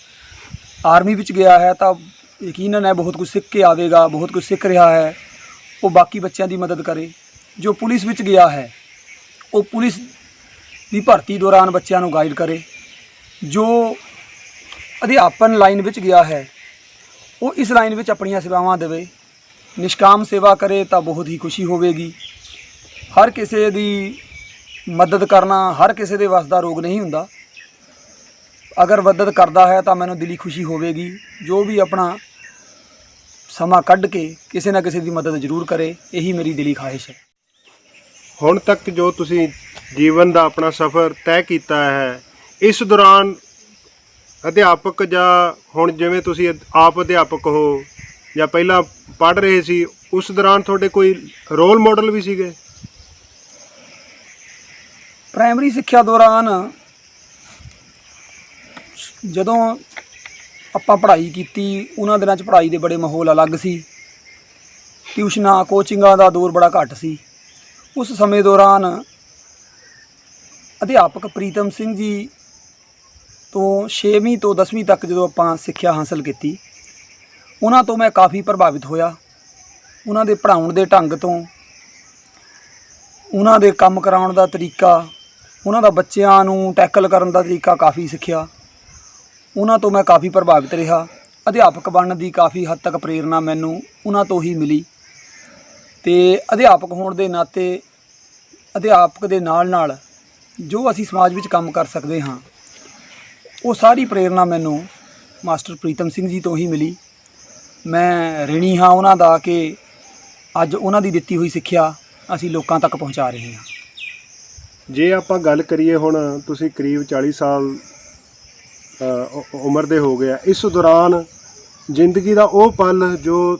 Speaker 2: ਆਰਮੀ ਵਿੱਚ ਗਿਆ ਹੈ ਤਾਂ ਯਕੀਨਨ ਹੈ ਬਹੁਤ ਕੁਝ ਸਿੱਖ ਕੇ ਆਵੇਗਾ, ਬਹੁਤ ਕੁਝ ਸਿੱਖ ਰਿਹਾ ਹੈ, ਉਹ ਬਾਕੀ ਬੱਚਿਆਂ ਦੀ ਮਦਦ ਕਰੇ। ਜੋ ਪੁਲਿਸ ਵਿੱਚ ਗਿਆ ਹੈ ਉਹ ਪੁਲਿਸ ਦੀ ਭਰਤੀ ਦੌਰਾਨ ਬੱਚਿਆਂ ਨੂੰ ਗਾਈਡ ਕਰੇ। ਜੋ ਅਧਿਆਪਨ ਲਾਈਨ ਵਿੱਚ ਗਿਆ ਹੈ ਉਹ ਇਸ ਲਾਈਨ ਵਿੱਚ ਆਪਣੀਆਂ ਸੇਵਾਵਾਂ ਦੇਵੇ, ਨਿਸ਼ਕਾਮ ਸੇਵਾ ਕਰੇ ਤਾਂ ਬਹੁਤ ਹੀ ਖੁਸ਼ੀ ਹੋਵੇਗੀ। ਹਰ ਕਿਸੇ ਦੀ ਮਦਦ ਕਰਨਾ ਹਰ ਕਿਸੇ ਦੇ ਵੱਸ ਦਾ ਰੋਗ ਨਹੀਂ ਹੁੰਦਾ। ਅਗਰ ਮਦਦ ਕਰਦਾ ਹੈ ਤਾਂ ਮੈਨੂੰ ਦਿਲੀ ਖੁਸ਼ੀ ਹੋਵੇਗੀ। ਜੋ ਵੀ ਆਪਣਾ ਸਮਾਂ ਕੱਢ ਕੇ ਕਿਸੇ ਨਾ ਕਿਸੇ ਦੀ ਮਦਦ ਜ਼ਰੂਰ ਕਰੇ, ਇਹੀ ਮੇਰੀ ਦਿਲੀ ਖਾਹਿਸ਼ ਹੈ।
Speaker 1: ਹੁਣ ਤੱਕ ਜੋ ਤੁਸੀਂ ਜੀਵਨ ਦਾ ਆਪਣਾ ਸਫ਼ਰ ਤੈਅ ਕੀਤਾ ਹੈ, ਇਸ ਦੌਰਾਨ ਅਧਿਆਪਕ ਜਾਂ ਹੁਣ ਜਿਵੇਂ ਤੁਸੀਂ ਆਪ ਅਧਿਆਪਕ ਹੋ ਜਾਂ ਪਹਿਲਾਂ ਪੜ੍ਹ ਰਹੇ ਸੀ, ਉਸ ਦੌਰਾਨ ਤੁਹਾਡੇ ਕੋਈ ਰੋਲ ਮਾਡਲ ਵੀ ਸੀਗੇ?
Speaker 2: ਪ੍ਰਾਇਮਰੀ ਸਿੱਖਿਆ ਦੌਰਾਨ ਜਦੋਂ ਆਪਾਂ ਪੜ੍ਹਾਈ ਕੀਤੀ, ਉਹਨਾਂ ਦਿਨਾਂ 'ਚ ਪੜ੍ਹਾਈ ਦੇ ਬੜੇ ਮਾਹੌਲ ਅਲੱਗ ਸੀ। ਟਿਊਸ਼ਨਾਂ, ਕੋਚਿੰਗਾਂ ਦਾ ਦੌਰ ਬੜਾ ਘੱਟ ਸੀ। ਉਸ ਸਮੇਂ ਦੌਰਾਨ ਅਧਿਆਪਕ ਪ੍ਰੀਤਮ ਸਿੰਘ ਜੀ ਤੋਂ 6ਵੀਂ ਤੋਂ 10ਵੀਂ ਤੱਕ ਜਦੋਂ ਆਪਾਂ ਸਿੱਖਿਆ ਹਾਸਲ ਕੀਤੀ, ਉਹਨਾਂ ਤੋਂ ਮੈਂ ਕਾਫੀ ਪ੍ਰਭਾਵਿਤ ਹੋਇਆ। ਉਹਨਾਂ ਦੇ ਪੜ੍ਹਾਉਣ ਦੇ ਢੰਗ ਤੋਂ, ਉਹਨਾਂ ਦੇ ਕੰਮ ਕਰਾਉਣ ਦਾ ਤਰੀਕਾ, ਉਹਨਾਂ ਦਾ ਬੱਚਿਆਂ ਨੂੰ ਟੈਕਲ ਕਰਨ ਦਾ ਤਰੀਕਾ ਕਾਫੀ ਸਿੱਖਿਆ। ਉਹਨਾਂ ਤੋਂ ਮੈਂ ਕਾਫੀ ਪ੍ਰਭਾਵਿਤ ਰਿਹਾ। ਅਧਿਆਪਕ ਬਣਨ ਦੀ ਕਾਫੀ ਹੱਦ ਤੱਕ ਪ੍ਰੇਰਨਾ ਮੈਨੂੰ ਉਹਨਾਂ ਤੋਂ ਹੀ ਮਿਲੀ। ਤੇ ਅਧਿਆਪਕ ਹੋਣ ਦੇ ਨਾਤੇ ਅਧਿਆਪਕ ਦੇ ਨਾਲ ਨਾਲ ਜੋ ਅਸੀਂ ਸਮਾਜ ਵਿੱਚ ਕੰਮ ਕਰ ਸਕਦੇ ਹਾਂ, ਉਹ ਸਾਰੀ ਪ੍ਰੇਰਨਾ ਮੈਨੂੰ ਮਾਸਟਰ ਪ੍ਰੀਤਮ ਸਿੰਘ ਜੀ ਤੋਂ ਹੀ ਮਿਲੀ। ਮੈਂ ਰਿਣੀ ਹਾਂ ਉਹਨਾਂ ਦਾ ਕਿ ਅੱਜ ਉਹਨਾਂ ਦੀ ਦਿੱਤੀ ਹੋਈ ਸਿੱਖਿਆ ਅਸੀਂ ਲੋਕਾਂ ਤੱਕ ਪਹੁੰਚਾ ਰਹੇ ਹਾਂ।
Speaker 1: ਜੇ ਆਪਾਂ ਗੱਲ ਕਰੀਏ, ਹੁਣ ਤੁਸੀਂ ਕਰੀਬ 40 ਸਾਲ ਉਮਰ ਦੇ ਹੋ ਗਏ ਆ, ਇਸ ਦੌਰਾਨ ਜ਼ਿੰਦਗੀ ਦਾ ਉਹ ਪਲ ਜੋ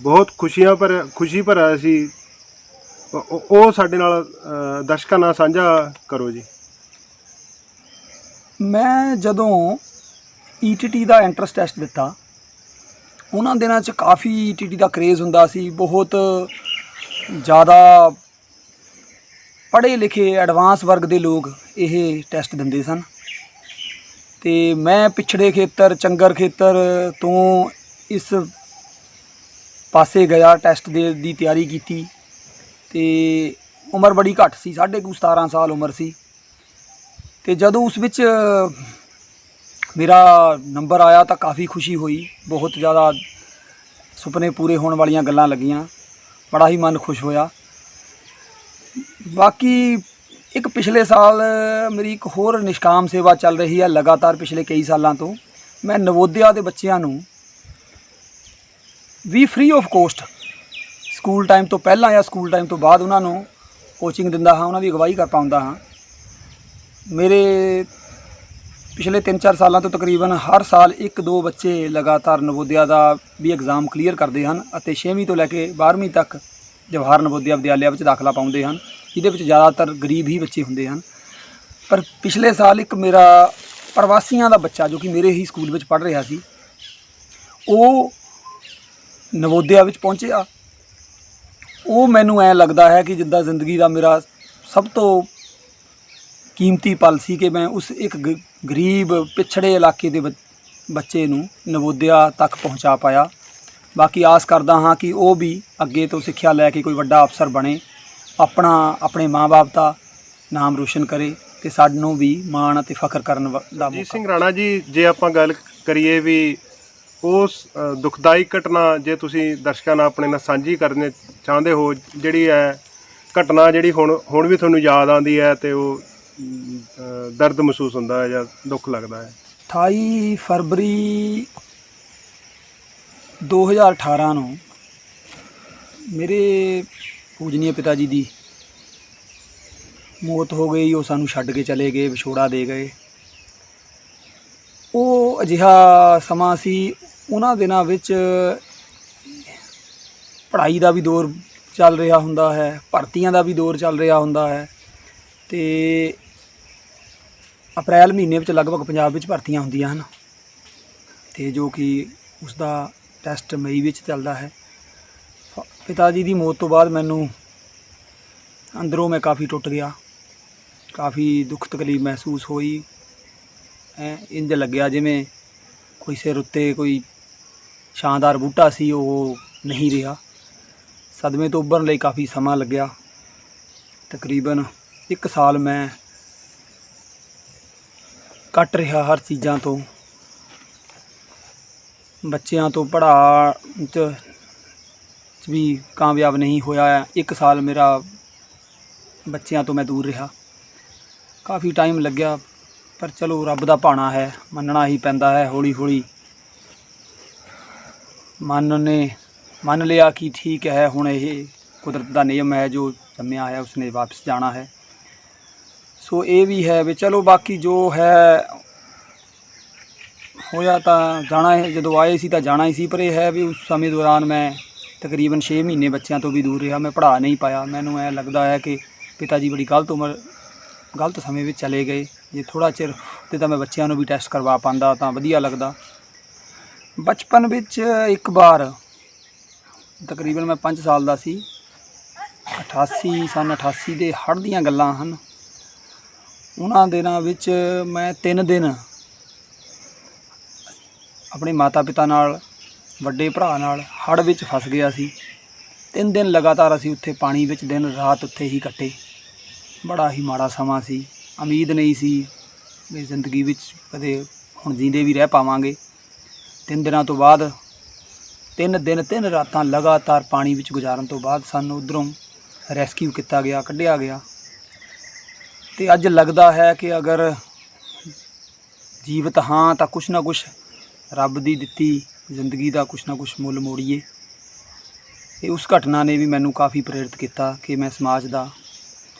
Speaker 1: ਬਹੁਤ ਖੁਸ਼ੀ ਭਰਿਆ ਸੀ, ਉਹ ਸਾਡੇ ਨਾਲ ਦਰਸ਼ਕਾਂ ਨਾਲ ਸਾਂਝਾ ਕਰੋ ਜੀ।
Speaker 2: ਮੈਂ ਜਦੋਂ ETT ਦਾ ਐਂਟਰੈਂਸ ਟੈਸਟ ਦਿੱਤਾ, ਉਹਨਾਂ ਦਿਨਾਂ 'ਚ ਕਾਫੀ ETT ਦਾ ਕਰੇਜ਼ ਹੁੰਦਾ ਸੀ। ਬਹੁਤ ਜ਼ਿਆਦਾ ਪੜ੍ਹੇ ਲਿਖੇ ਐਡਵਾਂਸ ਵਰਗ ਦੇ ਲੋਕ ਇਹ ਟੈਸਟ ਦਿੰਦੇ ਸਨ। ਤੇ ਮੈਂ ਪਿਛੜੇ ਖੇਤਰ, ਚੰਗਰ ਖੇਤਰ ਤੋਂ ਇਸ ਪਾਸੇ ਗਿਆ, ਟੈਸਟ ਦੀ ਤਿਆਰੀ ਕੀਤੀ। ਤੇ ਉਮਰ ਬੜੀ ਘੱਟ ਸੀ, 17.5 ਸਾਲ ਉਮਰ ਸੀ। ਤੇ ਜਦੋਂ ਉਸ ਵਿੱਚ ਮੇਰਾ ਨੰਬਰ ਆਇਆ ਤਾਂ ਕਾਫੀ ਖੁਸ਼ੀ ਹੋਈ। ਬਹੁਤ ਜ਼ਿਆਦਾ ਸੁਪਨੇ ਪੂਰੇ ਹੋਣ ਵਾਲੀਆਂ ਗੱਲਾਂ ਲੱਗੀਆਂ, ਬੜਾ ਹੀ ਮਨ ਖੁਸ਼ ਹੋਇਆ। ਬਾਕੀ ਇੱਕ ਪਿਛਲੇ ਸਾਲ ਮੇਰੀ ਇੱਕ ਹੋਰ ਨਿਸ਼ਕਾਮ ਸੇਵਾ ਚੱਲ ਰਹੀ ਹੈ ਲਗਾਤਾਰ ਪਿਛਲੇ ਕਈ ਸਾਲਾਂ ਤੋਂ। ਮੈਂ ਨਵੋਦਿਆ ਦੇ ਬੱਚਿਆਂ ਨੂੰ ਵੀ free of cost school time ਤੋਂ ਪਹਿਲਾਂ ਜਾਂ ਸਕੂਲ ਟਾਈਮ ਤੋਂ ਬਾਅਦ ਉਹਨਾਂ ਨੂੰ ਕੋਚਿੰਗ ਦਿੰਦਾ ਹਾਂ, ਉਹਨਾਂ ਦੀ ਅਗਵਾਈ ਕਰ ਪਾਉਂਦਾ ਹਾਂ। ਮੇਰੇ ਪਿਛਲੇ 3-4 ਸਾਲਾਂ ਤੋਂ ਤਕਰੀਬਨ ਹਰ ਸਾਲ 1-2 ਬੱਚੇ ਲਗਾਤਾਰ ਨਵੋਦਿਆ ਦਾ ਵੀ ਐਗਜ਼ਾਮ ਕਲੀਅਰ ਕਰਦੇ ਹਨ ਅਤੇ 6ਵੀਂ ਤੋਂ ਲੈ ਕੇ 12ਵੀਂ ਤੱਕ ਜਵਾਹਰ ਨਵੋਦਿਆ ਵਿਦਿਆਲਿਆ ਵਿੱਚ ਦਾਖਲਾ ਪਾਉਂਦੇ ਹਨ। ਇਹਦੇ ਵਿੱਚ ਜ਼ਿਆਦਾਤਰ ਗਰੀਬ ਹੀ ਬੱਚੇ ਹੁੰਦੇ ਹਨ। ਪਰ ਪਿਛਲੇ ਸਾਲ ਇੱਕ ਮੇਰਾ ਪ੍ਰਵਾਸੀਆਂ ਦਾ ਬੱਚਾ ਜੋ ਕਿ ਮੇਰੇ ਹੀ ਸਕੂਲ ਵਿੱਚ ਪੜ੍ਹ ਰਿਹਾ ਸੀ, ਉਹ ਨਵੋਦਿਆ ਵਿੱਚ ਪਹੁੰਚਿਆ। ਉਹ ਮੈਨੂੰ ਐਂ ਲੱਗਦਾ ਹੈ ਕਿ ਜਿੱਦਾਂ ਜ਼ਿੰਦਗੀ ਦਾ ਮੇਰਾ ਸਭ ਤੋਂ ਕੀਮਤੀ ਪਲ ਸੀ ਕਿ ਮੈਂ ਉਸ ਇੱਕ ਗਰੀਬ ਪਿਛੜੇ ਇਲਾਕੇ ਦੇ ਬੱਚੇ ਨੂੰ ਨਵੋਦਿਆ ਤੱਕ ਪਹੁੰਚਾ ਪਾਇਆ। ਬਾਕੀ ਆਸ ਕਰਦਾ ਹਾਂ ਕਿ ਉਹ ਵੀ ਅੱਗੇ ਤੋਂ ਸਿੱਖਿਆ ਲੈ ਕੇ ਕੋਈ ਵੱਡਾ ਅਫਸਰ ਬਣੇ, ਆਪਣੇ ਮਾਂ-ਬਾਪ ਦਾ ਨਾਮ ਰੋਸ਼ਨ ਕਰੇ ਤੇ ਸਾਨੂੰ ਵੀ ਮਾਣ ਅਤੇ ਫਖਰ ਕਰਨ ਦਾ
Speaker 1: ਜੀ ਸਿੰਘ ਰਾਣਾ ਜੀ, ਜੇ ਆਪਾਂ ਗੱਲ ਕਰੀਏ ਵੀ ਉਸ ਦੁਖਦਾਈ ਘਟਨਾ ਜੇ ਤੁਸੀਂ ਦਰਸ਼ਕਾਂ ਨਾਲ ਆਪਣੇ ਨਾਲ ਸਾਂਝੀ ਕਰਨੇ ਚਾਹੁੰਦੇ ਹੋ, ਜਿਹੜੀ ਹੈ ਘਟਨਾ ਜਿਹੜੀ ਹੁਣ ਵੀ ਤੁਹਾਨੂੰ ਯਾਦ ਆਉਂਦੀ ਹੈ ਤੇ ਉਹ ਦਰਦ ਮਹਿਸੂਸ ਹੁੰਦਾ ਹੈ ਜਾਂ ਦੁੱਖ ਲੱਗਦਾ ਹੈ?
Speaker 2: 28 ਫਰਵਰੀ 2018 ਨੂੰ ਮੇਰੇ ਪੂਜਨੀय ਪਿਤਾ ਜੀ ਦੀ ਮੌਤ ਹੋ ਗਈ। ਉਹ ਸਾਨੂੰ ਛੱਡ ਕੇ ਚਲੇ ਗਏ, ਵਿਛੋੜਾ ਦੇ ਗਏ। ਉਹ ਅਜਿਹਾ ਸਮਾਂ ਸੀ, ਉਹਨਾਂ ਦਿਨਾਂ ਵਿੱਚ ਪੜ੍ਹਾਈ ਦਾ ਵੀ ਦੌਰ ਚੱਲ ਰਿਹਾ ਹੁੰਦਾ ਹੈ, ਭਰਤੀਆਂ ਦਾ ਵੀ ਦੌਰ ਚੱਲ ਰਿਹਾ ਹੁੰਦਾ ਹੈ। ਅਤੇ ਅਪ੍ਰੈਲ ਮਹੀਨੇ ਵਿੱਚ ਲਗਭਗ ਪੰਜਾਬ ਵਿੱਚ ਭਰਤੀਆਂ ਹੁੰਦੀਆਂ ਹਨ, ਅਤੇ ਜੋ ਕਿ ਉਸ ਦਾ ਟੈਸਟ ਮਈ ਵਿੱਚ ਚੱਲਦਾ ਹੈ। ਪਿਤਾ ਜੀ ਦੀ ਮੌਤ ਤੋਂ ਬਾਅਦ ਮੈਨੂੰ ਅੰਦਰੋਂ ਮੈਂ ਕਾਫੀ ਟੁੱਟ ਗਿਆ, ਕਾਫੀ ਦੁੱਖ ਤਕਲੀਫ ਮਹਿਸੂਸ ਹੋਈ। ਇੰਝ ਲੱਗਿਆ ਜਿਵੇਂ ਕੋਈ ਸਿਰ ਉੱਤੇ ਕੋਈ ਸ਼ਾਨਦਾਰ ਬੂਟਾ ਸੀ, ਉਹ ਨਹੀਂ ਰਿਹਾ। ਸਦਮੇ ਤੋਂ ਉੱਭਰਨ ਲਈ ਕਾਫੀ ਸਮਾਂ ਲੱਗਿਆ। ਤਕਰੀਬਨ 1 ਸਾਲ ਮੈਂ ਕੱਟ ਰਿਹਾ ਹਰ ਚੀਜ਼ਾਂ ਤੋਂ, ਬੱਚਿਆਂ ਤੋਂ ਪੜ੍ਹਾਉਣ 'ਚ ਵੀ ਕਾਮਯਾਬ ਨਹੀਂ ਹੋਇਆ। 1 ਸਾਲ ਮੇਰਾ ਬੱਚਿਆਂ ਤੋਂ ਮੈਂ ਦੂਰ ਰਿਹਾ। ਕਾਫੀ ਟਾਈਮ ਲੱਗਿਆ, ਪਰ ਚਲੋ ਰੱਬ ਦਾ ਭਾਣਾ ਹੈ, ਮੰਨਣਾ ਹੀ ਪੈਂਦਾ ਹੈ। ਹੌਲੀ ਹੌਲੀ ਮਨ ਨੇ ਮੰਨ ਲਿਆ ਕਿ ਠੀਕ ਹੈ, ਹੁਣ ਇਹ ਕੁਦਰਤ ਦਾ ਨਿਯਮ ਹੈ, ਜੋ ਜੰਮਿਆ ਹੈ ਉਸਨੇ ਵਾਪਸ ਜਾਣਾ ਹੈ। ਸੋ ਇਹ ਵੀ ਹੈ ਵੀ ਚਲੋ ਬਾਕੀ ਜੋ ਹੈ ਹੋਇਆ ਤਾਂ ਜਾਣਾ ਹੈ, ਜਦੋਂ ਆਏ ਸੀ ਤਾਂ ਜਾਣਾ ਹੀ ਸੀ। ਪਰ ਇਹ ਹੈ ਵੀ ਉਸ ਸਮੇਂ ਦੌਰਾਨ ਮੈਂ ਤਕਰੀਬਨ 6 ਮਹੀਨੇ ਬੱਚਿਆਂ ਤੋਂ ਵੀ ਦੂਰ ਰਿਹਾ। ਮੈਂ ਪੜ੍ਹਾ ਨਹੀਂ ਪਾਇਆ। ਮੈਨੂੰ ਇਹ ਲੱਗਦਾ ਹੈ ਕਿ ਪਿਤਾ ਜੀ ਬੜੀ ਗਲਤ ਸਮੇਂ ਵਿੱਚ ਚਲੇ ਗਏ। ਜੇ ਥੋੜ੍ਹਾ ਚਿਰ ਤੇ ਤਾਂ ਮੈਂ ਬੱਚਿਆਂ ਨੂੰ ਵੀ ਟੈਸਟ ਕਰਵਾ ਪਾਉਂਦਾ ਤਾਂ ਵਧੀਆ ਲੱਗਦਾ। ਬਚਪਨ ਵਿੱਚ ਇੱਕ ਵਾਰ ਤਕਰੀਬਨ ਮੈਂ 5 ਸਾਲ ਦਾ ਸੀ, 88 ਦੇ ਹੜ੍ਹ ਦੀਆਂ ਗੱਲਾਂ ਹਨ। ਉਹਨਾਂ ਦਿਨਾਂ ਵਿੱਚ ਮੈਂ 3 ਦਿਨ ਆਪਣੇ ਮਾਤਾ ਪਿਤਾ ਨਾਲ, ਵੱਡੇ ਭਰਾ ਨਾਲ ਹੜ੍ਹ ਵਿੱਚ ਫਸ ਗਿਆ ਸੀ। 3 ਦਿਨ ਲਗਾਤਾਰ ਅਸੀਂ ਉੱਥੇ ਪਾਣੀ ਵਿੱਚ ਦਿਨ ਰਾਤ ਉੱਥੇ ਹੀ ਕੱਟੇ। ਬੜਾ ਹੀ ਮਾੜਾ ਸਮਾਂ ਸੀ। ਉਮੀਦ ਨਹੀਂ ਸੀ ਵੀ ਜ਼ਿੰਦਗੀ ਵਿੱਚ ਕਦੇ ਹੁਣ ਜੀਂਦੇ ਵੀ ਰਹਿ ਪਾਵਾਂਗੇ। 3 ਦਿਨਾਂ ਤੋਂ ਬਾਅਦ 3 ਦਿਨ 3 ਰਾਤਾਂ ਲਗਾਤਾਰ ਪਾਣੀ ਵਿੱਚ ਗੁਜ਼ਾਰਨ ਤੋਂ ਬਾਅਦ ਸਾਨੂੰ ਉੱਧਰੋਂ ਰੈਸਕਿਊ ਕੀਤਾ ਗਿਆ, ਕੱਢਿਆ ਗਿਆ। ਅਤੇ ਅੱਜ ਲੱਗਦਾ ਹੈ ਕਿ ਅਗਰ ਜੀਵਤ ਹਾਂ ਤਾਂ ਕੁਛ ਨਾ ਕੁਛ ਰੱਬ ਦੀ ਦਿੱਤੀ ਜ਼ਿੰਦਗੀ ਦਾ ਕੁਛ ਨਾ ਕੁਛ ਮੁੱਲ ਮੋੜੀਏ। ਅਤੇ ਉਸ ਘਟਨਾ ਨੇ ਵੀ ਮੈਨੂੰ ਕਾਫੀ ਪ੍ਰੇਰਿਤ ਕੀਤਾ ਕਿ ਮੈਂ ਸਮਾਜ ਦਾ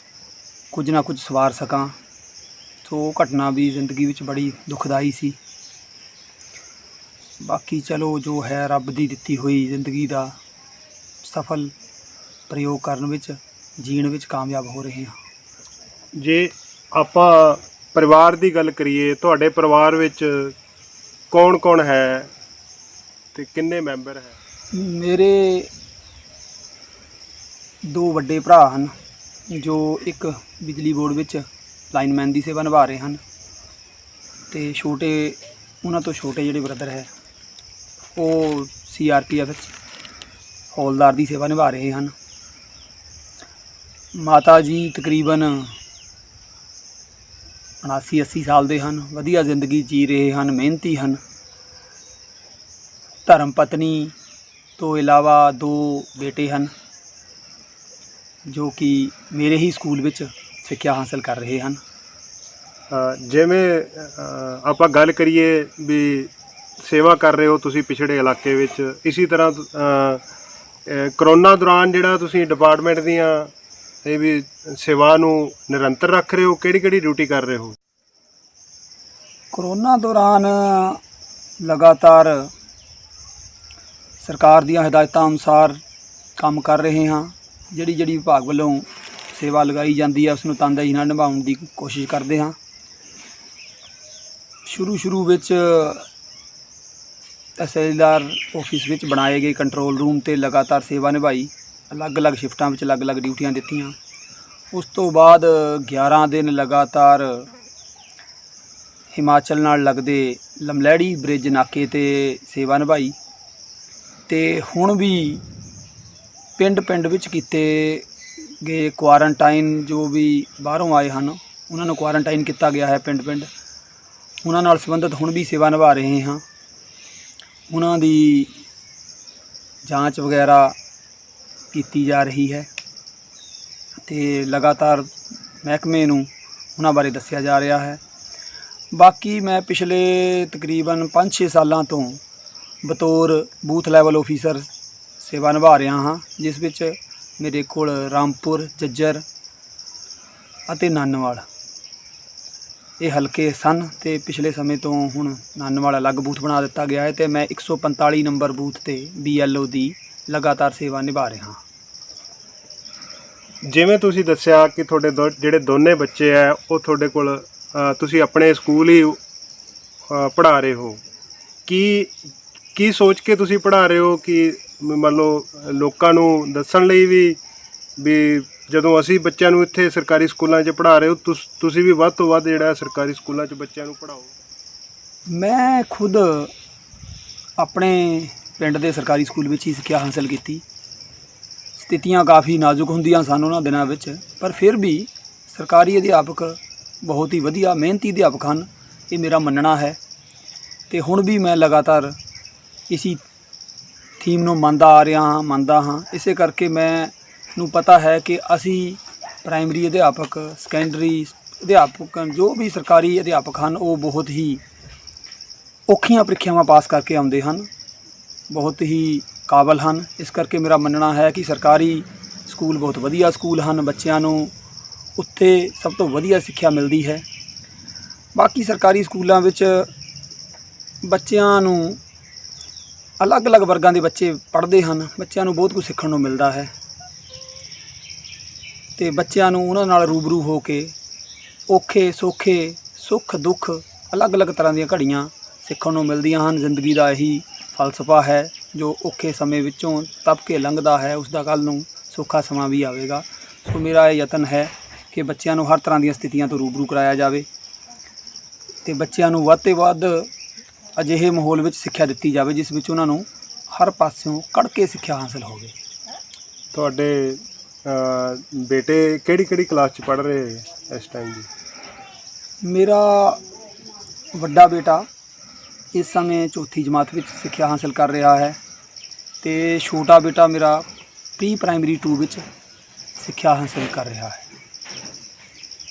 Speaker 2: ਕੁਝ ਨਾ ਕੁਝ ਸਵਾਰ ਸਕਾਂ। ਸੋ ਉਹ ਘਟਨਾ ਵੀ ਜ਼ਿੰਦਗੀ ਵਿੱਚ ਬੜੀ ਦੁਖਦਾਈ ਸੀ। ਬਾਕੀ ਚਲੋ ਜੋ ਹੈ ਰੱਬ ਦੀ ਦਿੱਤੀ ਹੋਈ ਜ਼ਿੰਦਗੀ ਦਾ ਸਫਲ ਪ੍ਰਯੋਗ ਕਰਨ ਵਿੱਚ, ਜੀਣ ਵਿੱਚ ਕਾਮਯਾਬ ਹੋ ਰਹੇ ਹਾਂ।
Speaker 1: ਜੇ ਆਪਾਂ ਪਰਿਵਾਰ ਦੀ ਗੱਲ ਕਰੀਏ, ਤੁਹਾਡੇ ਪਰਿਵਾਰ ਵਿੱਚ ਕੌਣ ਕੌਣ ਹੈ ਤੇ ਕਿੰਨੇ ਮੈਂਬਰ ਹੈ?
Speaker 2: ਮੇਰੇ 2 ਵੱਡੇ ਭਰਾ ਹਨ, ਜੋ ਇੱਕ ਬਿਜਲੀ ਬੋਰਡ ਵਿੱਚ ਲਾਈਨਮੈਨ ਦੀ ਸੇਵਾ ਨਿਭਾ ਰਹੇ ਹਨ, ਅਤੇ ਉਹਨਾਂ ਤੋਂ ਛੋਟੇ ਜਿਹੜੇ ਬ੍ਰਦਰ ਹੈ ਉਹ CRPF ਵਿੱਚ ਹੌਲਦਾਰ ਦੀ ਸੇਵਾ ਨਿਭਾ ਰਹੇ ਹਨ। ਮਾਤਾ ਜੀ ਤਕਰੀਬਨ 79-80 ਸਾਲ ਦੇ ਹਨ, ਵਧੀਆ ਜ਼ਿੰਦਗੀ ਜੀ ਰਹੇ ਹਨ, ਮਿਹਨਤੀ ਹਨ। ਧਰਮ ਪਤਨੀ ਤੋਂ ਇਲਾਵਾ 2 ਬੇਟੇ ਹਨ, ਜੋ ਕਿ ਮੇਰੇ ਹੀ ਸਕੂਲ ਵਿੱਚ ਸਿੱਖਿਆ ਹਾਸਲ ਕਰ ਰਹੇ ਹਨ।
Speaker 1: ਜਿਵੇਂ ਆਪਾਂ ਗੱਲ ਕਰੀਏ ਵੀ ਸੇਵਾ ਕਰ ਰਹੇ ਹੋ ਤੁਸੀਂ ਪਿਛੜੇ ਇਲਾਕੇ ਵਿੱਚ, ਇਸੇ ਤਰ੍ਹਾਂ ਕਰੋਨਾ ਦੌਰਾਨ ਜਿਹੜਾ ਤੁਸੀਂ ਡਿਪਾਰਟਮੈਂਟ ਦੀਆਂ ਇਹ ਵੀ ਸੇਵਾ ਨੂੰ ਨਿਰੰਤਰ ਰੱਖ ਰਹੇ ਹੋ, ਕਿਹੜੀ ਕਿਹੜੀ ਡਿਊਟੀ ਕਰ ਰਹੇ ਹੋ?
Speaker 2: ਕਰੋਨਾ ਦੌਰਾਨ ਲਗਾਤਾਰ ਸਰਕਾਰ ਦੀਆਂ ਹਦਾਇਤਾਂ ਅਨੁਸਾਰ ਕੰਮ ਕਰ ਰਹੇ ਹਾਂ। ਜਿਹੜੀ ਵਿਭਾਗ ਵੱਲੋਂ ਸੇਵਾ ਲਗਾਈ ਜਾਂਦੀ ਹੈ ਉਸ ਨੂੰ ਤਨਦੇਹੀ ਨਾਲ ਨਿਭਾਉਣ ਦੀ ਕੋਸ਼ਿਸ਼ ਕਰਦੇ ਹਾਂ। ਸ਼ੁਰੂ ਵਿੱਚ ਤਹਿਸੀਲਦਾਰ ਆਫਿਸ ਵਿੱਚ ਬਣਾਏ ਗਏ ਕੰਟਰੋਲ ਰੂਮ 'ਤੇ ਲਗਾਤਾਰ ਸੇਵਾ ਨਿਭਾਈ, ਅਲੱਗ-ਅਲੱਗ ਸ਼ਿਫਟਾਂ ਵਿੱਚ ਅਲੱਗ-ਅਲੱਗ ਡਿਊਟੀਆਂ ਦਿੱਤੀਆਂ। ਉਸ ਤੋਂ ਬਾਅਦ 11 ਦਿਨ ਲਗਾਤਾਰ ਹਿਮਾਚਲ ਨਾਲ ਲੱਗਦੇ ਲਮਲੈੜੀ ਬ੍ਰਿਜ ਨਾਕੇ 'ਤੇ ਸੇਵਾ ਨਿਭਾਈ, ਅਤੇ ਹੁਣ ਵੀ ਪਿੰਡ ਵਿੱਚ ਕੀਤੇ ਗਏ ਕੁਆਰੰਟਾਈਨ, ਜੋ ਵੀ ਬਾਹਰੋਂ ਆਏ ਹਨ ਉਹਨਾਂ ਨੂੰ ਕੁਆਰੰਟਾਈਨ ਕੀਤਾ ਗਿਆ ਹੈ ਪਿੰਡ ਉਹਨਾਂ ਨਾਲ ਸੰਬੰਧਿਤ ਹੁਣ ਵੀ ਸੇਵਾ ਨਿਭਾ ਰਹੇ ਹਾਂ। ਉਹਨਾਂ ਦੀ ਜਾਂਚ ਵਗੈਰਾ ਕੀਤੀ ਜਾ ਰਹੀ ਹੈ ਅਤੇ ਲਗਾਤਾਰ ਮਹਿਕਮੇ ਨੂੰ ਉਹਨਾਂ ਬਾਰੇ ਦੱਸਿਆ ਜਾ ਰਿਹਾ ਹੈ। ਬਾਕੀ ਮੈਂ ਪਿਛਲੇ ਤਕਰੀਬਨ 5-6 ਸਾਲਾਂ ਤੋਂ ਬਤੌਰ ਬੂਥ ਲੈਵਲ ਆਫੀਸਰ ਸੇਵਾ ਨਿਭਾ ਰਿਹਾ ਹਾਂ, ਜਿਸ ਵਿੱਚ ਮੇਰੇ ਕੋਲ ਰਾਮਪੁਰ, ਜੱਜਰ ਅਤੇ ਨਾਨੋਵਾਲ ਇਹ ਹਲਕੇ ਸਨ, ਅਤੇ ਪਿਛਲੇ ਸਮੇਂ ਤੋਂ ਹੁਣ ਨਾਨੋਵਾਲ ਅਲੱਗ ਬੂਥ ਬਣਾ ਦਿੱਤਾ ਗਿਆ ਹੈ, ਅਤੇ ਮੈਂ 145 ਨੰਬਰ ਬੂਥ 'ਤੇ BLO ਦੀ ਲਗਾਤਾਰ ਸੇਵਾ ਨਿਭਾ ਰਿਹਾ ਹਾਂ।
Speaker 1: ਜਿਵੇਂ ਤੁਸੀਂ ਦੱਸਿਆ ਕਿ ਤੁਹਾਡੇ ਜਿਹੜੇ ਦੋਨੇ ਬੱਚੇ ਹੈ ਉਹ ਤੁਹਾਡੇ ਕੋਲ ਤੁਸੀਂ ਆਪਣੇ ਸਕੂਲ ਹੀ ਪੜ੍ਹਾ ਰਹੇ ਹੋ। ਕੀ ਸੋਚ ਕੇ ਤੁਸੀਂ ਪੜ੍ਹਾ ਰਹੇ ਹੋ ਕਿ ਮੰਨ ਲਓ ਲੋਕਾਂ ਨੂੰ ਦੱਸਣ ਲਈ ਵੀ ਜਦੋਂ ਅਸੀਂ ਬੱਚਿਆਂ ਨੂੰ ਇੱਥੇ ਸਰਕਾਰੀ ਸਕੂਲਾਂ 'ਚ ਪੜ੍ਹਾ ਰਹੇ ਹੋ ਤੁਸੀਂ ਵੀ ਵੱਧ ਤੋਂ ਵੱਧ ਜਿਹੜਾ ਸਰਕਾਰੀ ਸਕੂਲਾਂ 'ਚ ਬੱਚਿਆਂ ਨੂੰ ਪੜ੍ਹਾਓ?
Speaker 2: ਮੈਂ ਖੁਦ ਆਪਣੇ ਪਿੰਡ ਦੇ ਸਰਕਾਰੀ ਸਕੂਲ ਵਿੱਚ ਹੀ ਸਿੱਖਿਆ ਹਾਸਲ ਕੀਤੀ। ਸਥਿਤੀਆਂ ਕਾਫੀ ਨਾਜ਼ੁਕ ਹੁੰਦੀਆਂ ਸਨ ਉਹਨਾਂ ਦਿਨਾਂ ਵਿੱਚ, ਪਰ ਫਿਰ ਵੀ ਸਰਕਾਰੀ ਅਧਿਆਪਕ ਬਹੁਤ ਹੀ ਵਧੀਆ ਮਿਹਨਤੀ ਅਧਿਆਪਕ ਹਨ, ਇਹ ਮੇਰਾ ਮੰਨਣਾ ਹੈ। ਅਤੇ ਹੁਣ ਵੀ ਮੈਂ ਲਗਾਤਾਰ ਇਸੀ ਥੀਮ ਨੂੰ ਮੰਨਦਾ ਹਾਂ। ਇਸੇ ਕਰਕੇ ਮੈਨੂੰ ਪਤਾ ਹੈ ਕਿ ਅਸੀਂ ਪ੍ਰਾਇਮਰੀ ਅਧਿਆਪਕ, ਸੈਕੰਡਰੀ ਅਧਿਆਪਕ, ਜੋ ਵੀ ਸਰਕਾਰੀ ਅਧਿਆਪਕ ਹਨ ਉਹ ਬਹੁਤ ਹੀ ਔਖੀਆਂ ਪ੍ਰੀਖਿਆਵਾਂ ਪਾਸ ਕਰਕੇ ਆਉਂਦੇ ਹਨ, ਬਹੁਤ ਹੀ ਕਾਬਲ ਹਨ। ਇਸ ਕਰਕੇ ਮੇਰਾ ਮੰਨਣਾ ਹੈ ਕਿ ਸਰਕਾਰੀ ਸਕੂਲ ਬਹੁਤ ਵਧੀਆ ਸਕੂਲ ਹਨ, ਬੱਚਿਆਂ ਨੂੰ ਉੱਥੇ ਸਭ ਤੋਂ ਵਧੀਆ ਸਿੱਖਿਆ ਮਿਲਦੀ ਹੈ। ਬਾਕੀ ਸਰਕਾਰੀ ਸਕੂਲਾਂ ਵਿੱਚ ਬੱਚਿਆਂ ਨੂੰ ਅਲੱਗ-ਅਲੱਗ ਵਰਗਾਂ ਦੇ ਬੱਚੇ ਪੜ੍ਹਦੇ ਹਨ, ਬੱਚਿਆਂ ਨੂੰ ਬਹੁਤ ਕੁਝ ਸਿੱਖਣ ਨੂੰ ਮਿਲਦਾ ਹੈ ਅਤੇ ਬੱਚਿਆਂ ਨੂੰ ਉਹਨਾਂ ਨਾਲ ਰੂਬਰੂ ਹੋ ਕੇ ਔਖੇ ਸੌਖੇ, ਸੁੱਖ ਦੁੱਖ, ਅਲੱਗ-ਅਲੱਗ ਤਰ੍ਹਾਂ ਦੀਆਂ ਘੜੀਆਂ ਸਿੱਖਣ ਨੂੰ ਮਿਲਦੀਆਂ ਹਨ। ਜ਼ਿੰਦਗੀ ਦਾ ਇਹੀ ਫਲਸਫਾ ਹੈ, ਜੋ ਔਖੇ ਸਮੇਂ ਵਿੱਚੋਂ ਤਪ ਕੇ ਲੰਘਦਾ ਹੈ ਉਸ ਦਾ ਕੱਲ੍ਹ ਨੂੰ ਸੌਖਾ ਸਮਾਂ ਵੀ ਆਵੇਗਾ। ਸੋ ਮੇਰਾ ਇਹ ਯਤਨ ਹੈ ਕਿ ਬੱਚਿਆਂ ਨੂੰ ਹਰ ਤਰ੍ਹਾਂ ਦੀਆਂ ਸਥਿਤੀਆਂ ਤੋਂ ਰੂਬਰੂ ਕਰਾਇਆ ਜਾਵੇ ਅਤੇ ਬੱਚਿਆਂ ਨੂੰ ਵੱਧ ਤੋਂ ਵੱਧ ਅਜਿਹੇ ਮਾਹੌਲ ਵਿੱਚ ਸਿੱਖਿਆ ਦਿੱਤੀ ਜਾਵੇ ਜਿਸ ਵਿੱਚ ਉਹਨਾਂ ਨੂੰ ਹਰ ਪਾਸਿਓਂ ਕੱਢ ਕੇ ਸਿੱਖਿਆ ਹਾਸਲ ਹੋਵੇ।
Speaker 1: ਤੁਹਾਡੇ ਬੇਟੇ ਕਿਹੜੀ ਕਲਾਸ 'ਚ ਪੜ੍ਹ ਰਹੇ ਇਸ ਟਾਈਮ ਜੀ?
Speaker 2: ਮੇਰਾ ਵੱਡਾ ਬੇਟਾ ਇਸ ਸਮੇਂ ਚੌਥੀ ਜਮਾਤ ਵਿੱਚ ਸਿੱਖਿਆ ਹਾਸਲ ਕਰ ਰਿਹਾ ਹੈ ਅਤੇ ਛੋਟਾ ਬੇਟਾ ਮੇਰਾ ਪ੍ਰੀ ਪ੍ਰਾਇਮਰੀ 2 ਵਿੱਚ ਸਿੱਖਿਆ ਹਾਸਲ ਕਰ ਰਿਹਾ ਹੈ।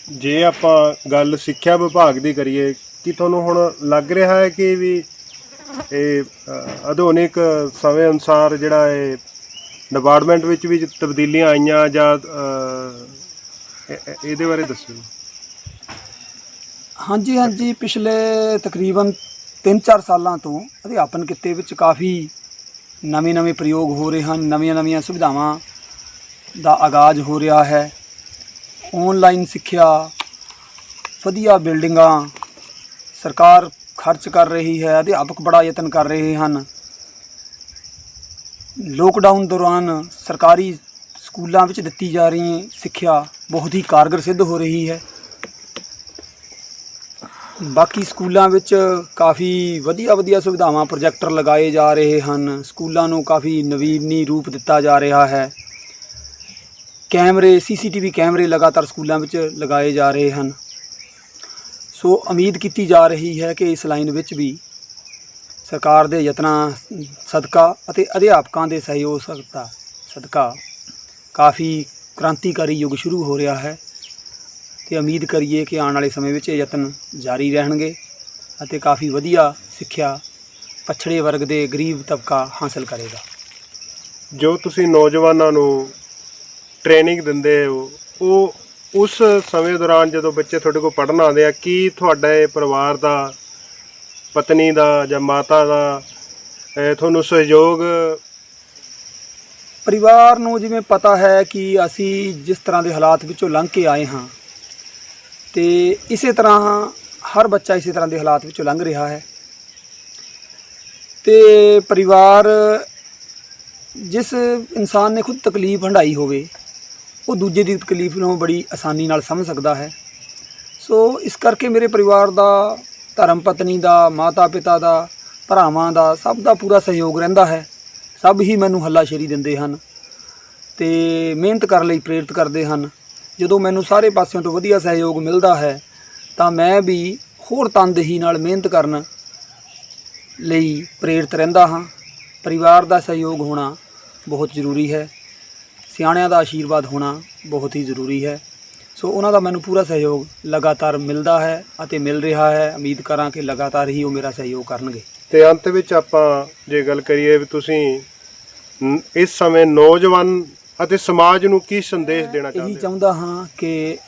Speaker 1: ਜੇ ਆਪਾਂ ਗੱਲ ਸਿੱਖਿਆ ਵਿਭਾਗ ਦੀ ਕਰੀਏ, ਕੀ ਤੁਹਾਨੂੰ ਹੁਣ ਲੱਗ ਰਿਹਾ ਹੈ ਕਿ ਵੀ ਇਹ ਆਧੁਨਿਕ ਸਮੇਂ ਅਨੁਸਾਰ ਜਿਹੜਾ ਇਹ ਡਿਪਾਰਟਮੈਂਟ ਵਿੱਚ ਵੀ ਤਬਦੀਲੀਆਂ ਆਈਆਂ ਜਾਂ ਇਹਦੇ ਬਾਰੇ ਦੱਸੋ? ਹਾਂਜੀ,
Speaker 2: ਪਿਛਲੇ ਤਕਰੀਬਨ 3-4 ਸਾਲਾਂ ਤੋਂ ਅਧਿਆਪਨ ਕਿੱਤੇ ਵਿੱਚ ਕਾਫੀ ਨਵੇਂ ਪ੍ਰਯੋਗ ਹੋ ਰਹੇ ਹਨ, ਨਵੀਆਂ ਸੁਵਿਧਾਵਾਂ ਦਾ ਆਗਾਜ਼ ਹੋ ਰਿਹਾ ਹੈ। ਔਨਲਾਈਨ ਸਿੱਖਿਆ, ਵਧੀਆ ਬਿਲਡਿੰਗਾਂ ਸਰਕਾਰ ਖਰਚ ਕਰ ਰਹੀ ਹੈ, ਅਧਿਆਪਕ ਬੜਾ ਯਤਨ ਕਰ ਰਹੇ ਹਨ। ਲੋਕਡਾਊਨ ਦੌਰਾਨ ਸਰਕਾਰੀ ਸਕੂਲਾਂ ਵਿੱਚ ਦਿੱਤੀ ਜਾ ਰਹੀ ਸਿੱਖਿਆ ਬਹੁਤ ਹੀ ਕਾਰਗਰ ਸਿੱਧ ਹੋ ਰਹੀ ਹੈ। ਬਾਕੀ ਸਕੂਲਾਂ ਵਿੱਚ ਕਾਫੀ ਵਧੀਆ ਸੁਵਿਧਾਵਾਂ, ਪ੍ਰੋਜੈਕਟਰ ਲਗਾਏ ਜਾ ਰਹੇ ਹਨ, ਸਕੂਲਾਂ ਨੂੰ ਕਾਫੀ ਨਵੀਨੀ ਰੂਪ ਦਿੱਤਾ ਜਾ ਰਿਹਾ ਹੈ। ਕੈਮਰੇ, CCTV ਕੈਮਰੇ ਲਗਾਤਾਰ ਸਕੂਲਾਂ ਵਿੱਚ ਲਗਾਏ ਜਾ ਰਹੇ ਹਨ। ਸੋ ਉਮੀਦ ਕੀਤੀ ਜਾ ਰਹੀ ਹੈ ਕਿ ਇਸ ਲਾਈਨ ਵਿੱਚ ਵੀ ਸਰਕਾਰ ਦੇ ਯਤਨਾਂ ਸਦਕਾ ਅਤੇ ਅਧਿਆਪਕਾਂ ਦੇ ਸਹਿਯੋਗ ਸਦਕਾ ਕਾਫੀ ਕ੍ਰਾਂਤੀਕਾਰੀ ਯੁੱਗ ਸ਼ੁਰੂ ਹੋ ਰਿਹਾ ਹੈ ਅਤੇ ਉਮੀਦ ਕਰੀਏ ਕਿ ਆਉਣ ਵਾਲੇ ਸਮੇਂ ਵਿੱਚ ਇਹ ਯਤਨ ਜਾਰੀ ਰਹਿਣਗੇ ਅਤੇ ਕਾਫੀ ਵਧੀਆ ਸਿੱਖਿਆ ਪਛੜੇ ਵਰਗ ਦੇ ਗਰੀਬ ਤਬਕਾ ਹਾਸਲ ਕਰੇਗਾ।
Speaker 1: ਜੋ ਤੁਸੀਂ ਨੌਜਵਾਨਾਂ ਨੂੰ ਟ੍ਰੇਨਿੰਗ ਦਿੰਦੇ ਹੋ, ਉਹ ਉਸ ਸਮੇਂ ਦੌਰਾਨ ਜਦੋਂ ਬੱਚੇ ਤੁਹਾਡੇ ਕੋਲ ਪੜ੍ਹਨ ਆਉਂਦੇ ਆ, ਕੀ ਤੁਹਾਡੇ ਪਰਿਵਾਰ ਦਾ, ਪਤਨੀ ਦਾ ਜਾਂ ਮਾਤਾ ਦਾ ਤੁਹਾਨੂੰ ਸਹਿਯੋਗ?
Speaker 2: ਪਰਿਵਾਰ ਨੂੰ ਜਿਵੇਂ ਪਤਾ ਹੈ ਕਿ ਅਸੀਂ ਜਿਸ ਤਰ੍ਹਾਂ ਦੇ ਹਾਲਾਤ ਵਿੱਚੋਂ ਲੰਘ ਕੇ ਆਏ ਹਾਂ ਅਤੇ ਇਸੇ ਤਰ੍ਹਾਂ ਹਰ ਬੱਚਾ ਇਸੇ ਤਰ੍ਹਾਂ ਦੇ ਹਾਲਾਤ ਵਿੱਚੋਂ ਲੰਘ ਰਿਹਾ ਹੈ ਅਤੇ ਪਰਿਵਾਰ, ਜਿਸ ਇਨਸਾਨ ਨੇ ਖੁਦ ਤਕਲੀਫ ਹੰਢਾਈ ਹੋਵੇ ਉਹ ਦੂਜੇ ਦੀ ਤਕਲੀਫ ਨੂੰ ਬੜੀ ਆਸਾਨੀ ਨਾਲ ਸਮਝ ਸਕਦਾ ਹੈ। ਸੋ ਇਸ ਕਰਕੇ ਮੇਰੇ ਪਰਿਵਾਰ ਦਾ, ਧਰਮ ਪਤਨੀ ਦਾ, ਮਾਤਾ ਪਿਤਾ ਦਾ, ਭਰਾਵਾਂ ਦਾ, ਸਭ ਦਾ ਪੂਰਾ ਸਹਿਯੋਗ ਰਹਿੰਦਾ ਹੈ। ਸਭ ਹੀ ਮੈਨੂੰ ਹੱਲਾਸ਼ੇਰੀ ਦਿੰਦੇ ਹਨ ਅਤੇ ਮਿਹਨਤ ਕਰਨ ਲਈ ਪ੍ਰੇਰਿਤ ਕਰਦੇ ਹਨ। ਜਦੋਂ ਮੈਨੂੰ ਸਾਰੇ ਪਾਸਿਆਂ ਤੋਂ ਵਧੀਆ ਸਹਿਯੋਗ ਮਿਲਦਾ ਹੈ ਤਾਂ ਮੈਂ ਵੀ ਹੋਰ ਤਨਦੇਹੀ ਨਾਲ ਮਿਹਨਤ ਕਰਨ ਲਈ ਪ੍ਰੇਰਿਤ ਰਹਿੰਦਾ ਹਾਂ। ਪਰਿਵਾਰ ਦਾ ਸਹਿਯੋਗ ਹੋਣਾ ਬਹੁਤ ਜ਼ਰੂਰੀ ਹੈ, ਸਿਆਣਿਆਂ ਦਾ ਆਸ਼ੀਰਵਾਦ ਹੋਣਾ ਬਹੁਤ ਹੀ ਜ਼ਰੂਰੀ ਹੈ। ਸੋ ਉਹਨਾਂ ਦਾ ਮੈਨੂੰ ਪੂਰਾ ਸਹਿਯੋਗ ਲਗਾਤਾਰ ਮਿਲਦਾ ਹੈ ਅਤੇ ਮਿਲ ਰਿਹਾ ਹੈ। ਉਮੀਦ ਕਰਾਂ ਕਿ ਲਗਾਤਾਰ ਹੀ ਉਹ ਮੇਰਾ ਸਹਿਯੋਗ ਕਰਨਗੇ।
Speaker 1: ਅਤੇ ਅੰਤ ਵਿੱਚ ਆਪਾਂ ਜੇ ਗੱਲ ਕਰੀਏ ਵੀ ਤੁਸੀਂ ਇਸ ਸਮੇਂ ਨੌਜਵਾਨ ਅਤੇ ਸਮਾਜ ਨੂੰ ਕੀ ਸੰਦੇਸ਼ ਦੇਣਾ ਚਾਹੁੰਦੇ ਹੋ?
Speaker 2: ਇਹੀ ਚਾਹੁੰਦਾ ਹਾਂ ਕਿ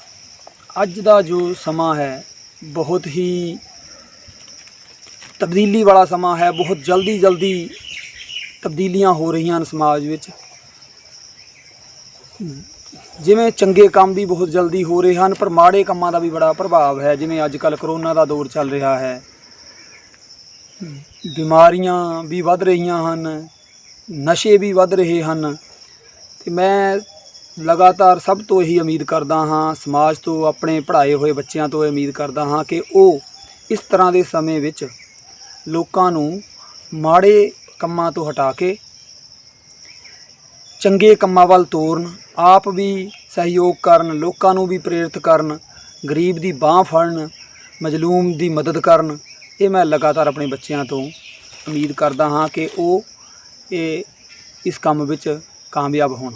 Speaker 2: ਅੱਜ ਦਾ ਜੋ ਸਮਾਂ ਹੈ ਬਹੁਤ ਹੀ ਤਬਦੀਲੀ ਵਾਲਾ ਸਮਾਂ ਹੈ। ਬਹੁਤ ਜਲਦੀ ਤਬਦੀਲੀਆਂ ਹੋ ਰਹੀਆਂ ਹਨ ਸਮਾਜ ਵਿੱਚ। ਜਿਵੇਂ ਚੰਗੇ ਕੰਮ ਵੀ ਬਹੁਤ ਜਲਦੀ ਹੋ ਰਹੇ ਹਨ, ਪਰ ਮਾੜੇ ਕੰਮਾਂ ਦਾ ਵੀ ਬੜਾ ਪ੍ਰਭਾਵ ਹੈ। ਜਿਵੇਂ ਅੱਜ ਕੱਲ੍ਹ ਕਰੋਨਾ ਦਾ ਦੌਰ ਚੱਲ ਰਿਹਾ ਹੈ, ਬਿਮਾਰੀਆਂ ਵੀ ਵੱਧ ਰਹੀਆਂ ਹਨ, ਨਸ਼ੇ ਵੀ ਵੱਧ ਰਹੇ ਹਨ। ਅਤੇ ਮੈਂ ਲਗਾਤਾਰ ਸਭ ਤੋਂ ਇਹੀ ਉਮੀਦ ਕਰਦਾ ਹਾਂ, ਸਮਾਜ ਤੋਂ, ਆਪਣੇ ਪੜ੍ਹਾਏ ਹੋਏ ਬੱਚਿਆਂ ਤੋਂ ਉਮੀਦ ਕਰਦਾ ਹਾਂ ਕਿ ਉਹ ਇਸ ਤਰ੍ਹਾਂ ਦੇ ਸਮੇਂ ਵਿੱਚ ਲੋਕਾਂ ਨੂੰ ਮਾੜੇ ਕੰਮਾਂ ਤੋਂ ਹਟਾ ਕੇ ਚੰਗੇ ਕੰਮਾਂ ਵੱਲ ਤੋਰਨ, ਆਪ ਵੀ ਸਹਿਯੋਗ ਕਰਨ, ਲੋਕਾਂ ਨੂੰ ਵੀ ਪ੍ਰੇਰਿਤ ਕਰਨ, ਗਰੀਬ ਦੀ ਬਾਂਹ ਫੜਨ, ਮਜ਼ਲੂਮ ਦੀ ਮਦਦ ਕਰਨ। ਇਹ ਮੈਂ ਲਗਾਤਾਰ ਆਪਣੇ ਬੱਚਿਆਂ ਤੋਂ ਉਮੀਦ ਕਰਦਾ ਹਾਂ ਕਿ ਉਹ ਇਸ ਕੰਮ ਵਿੱਚ ਕਾਮਯਾਬ ਹੋਣ।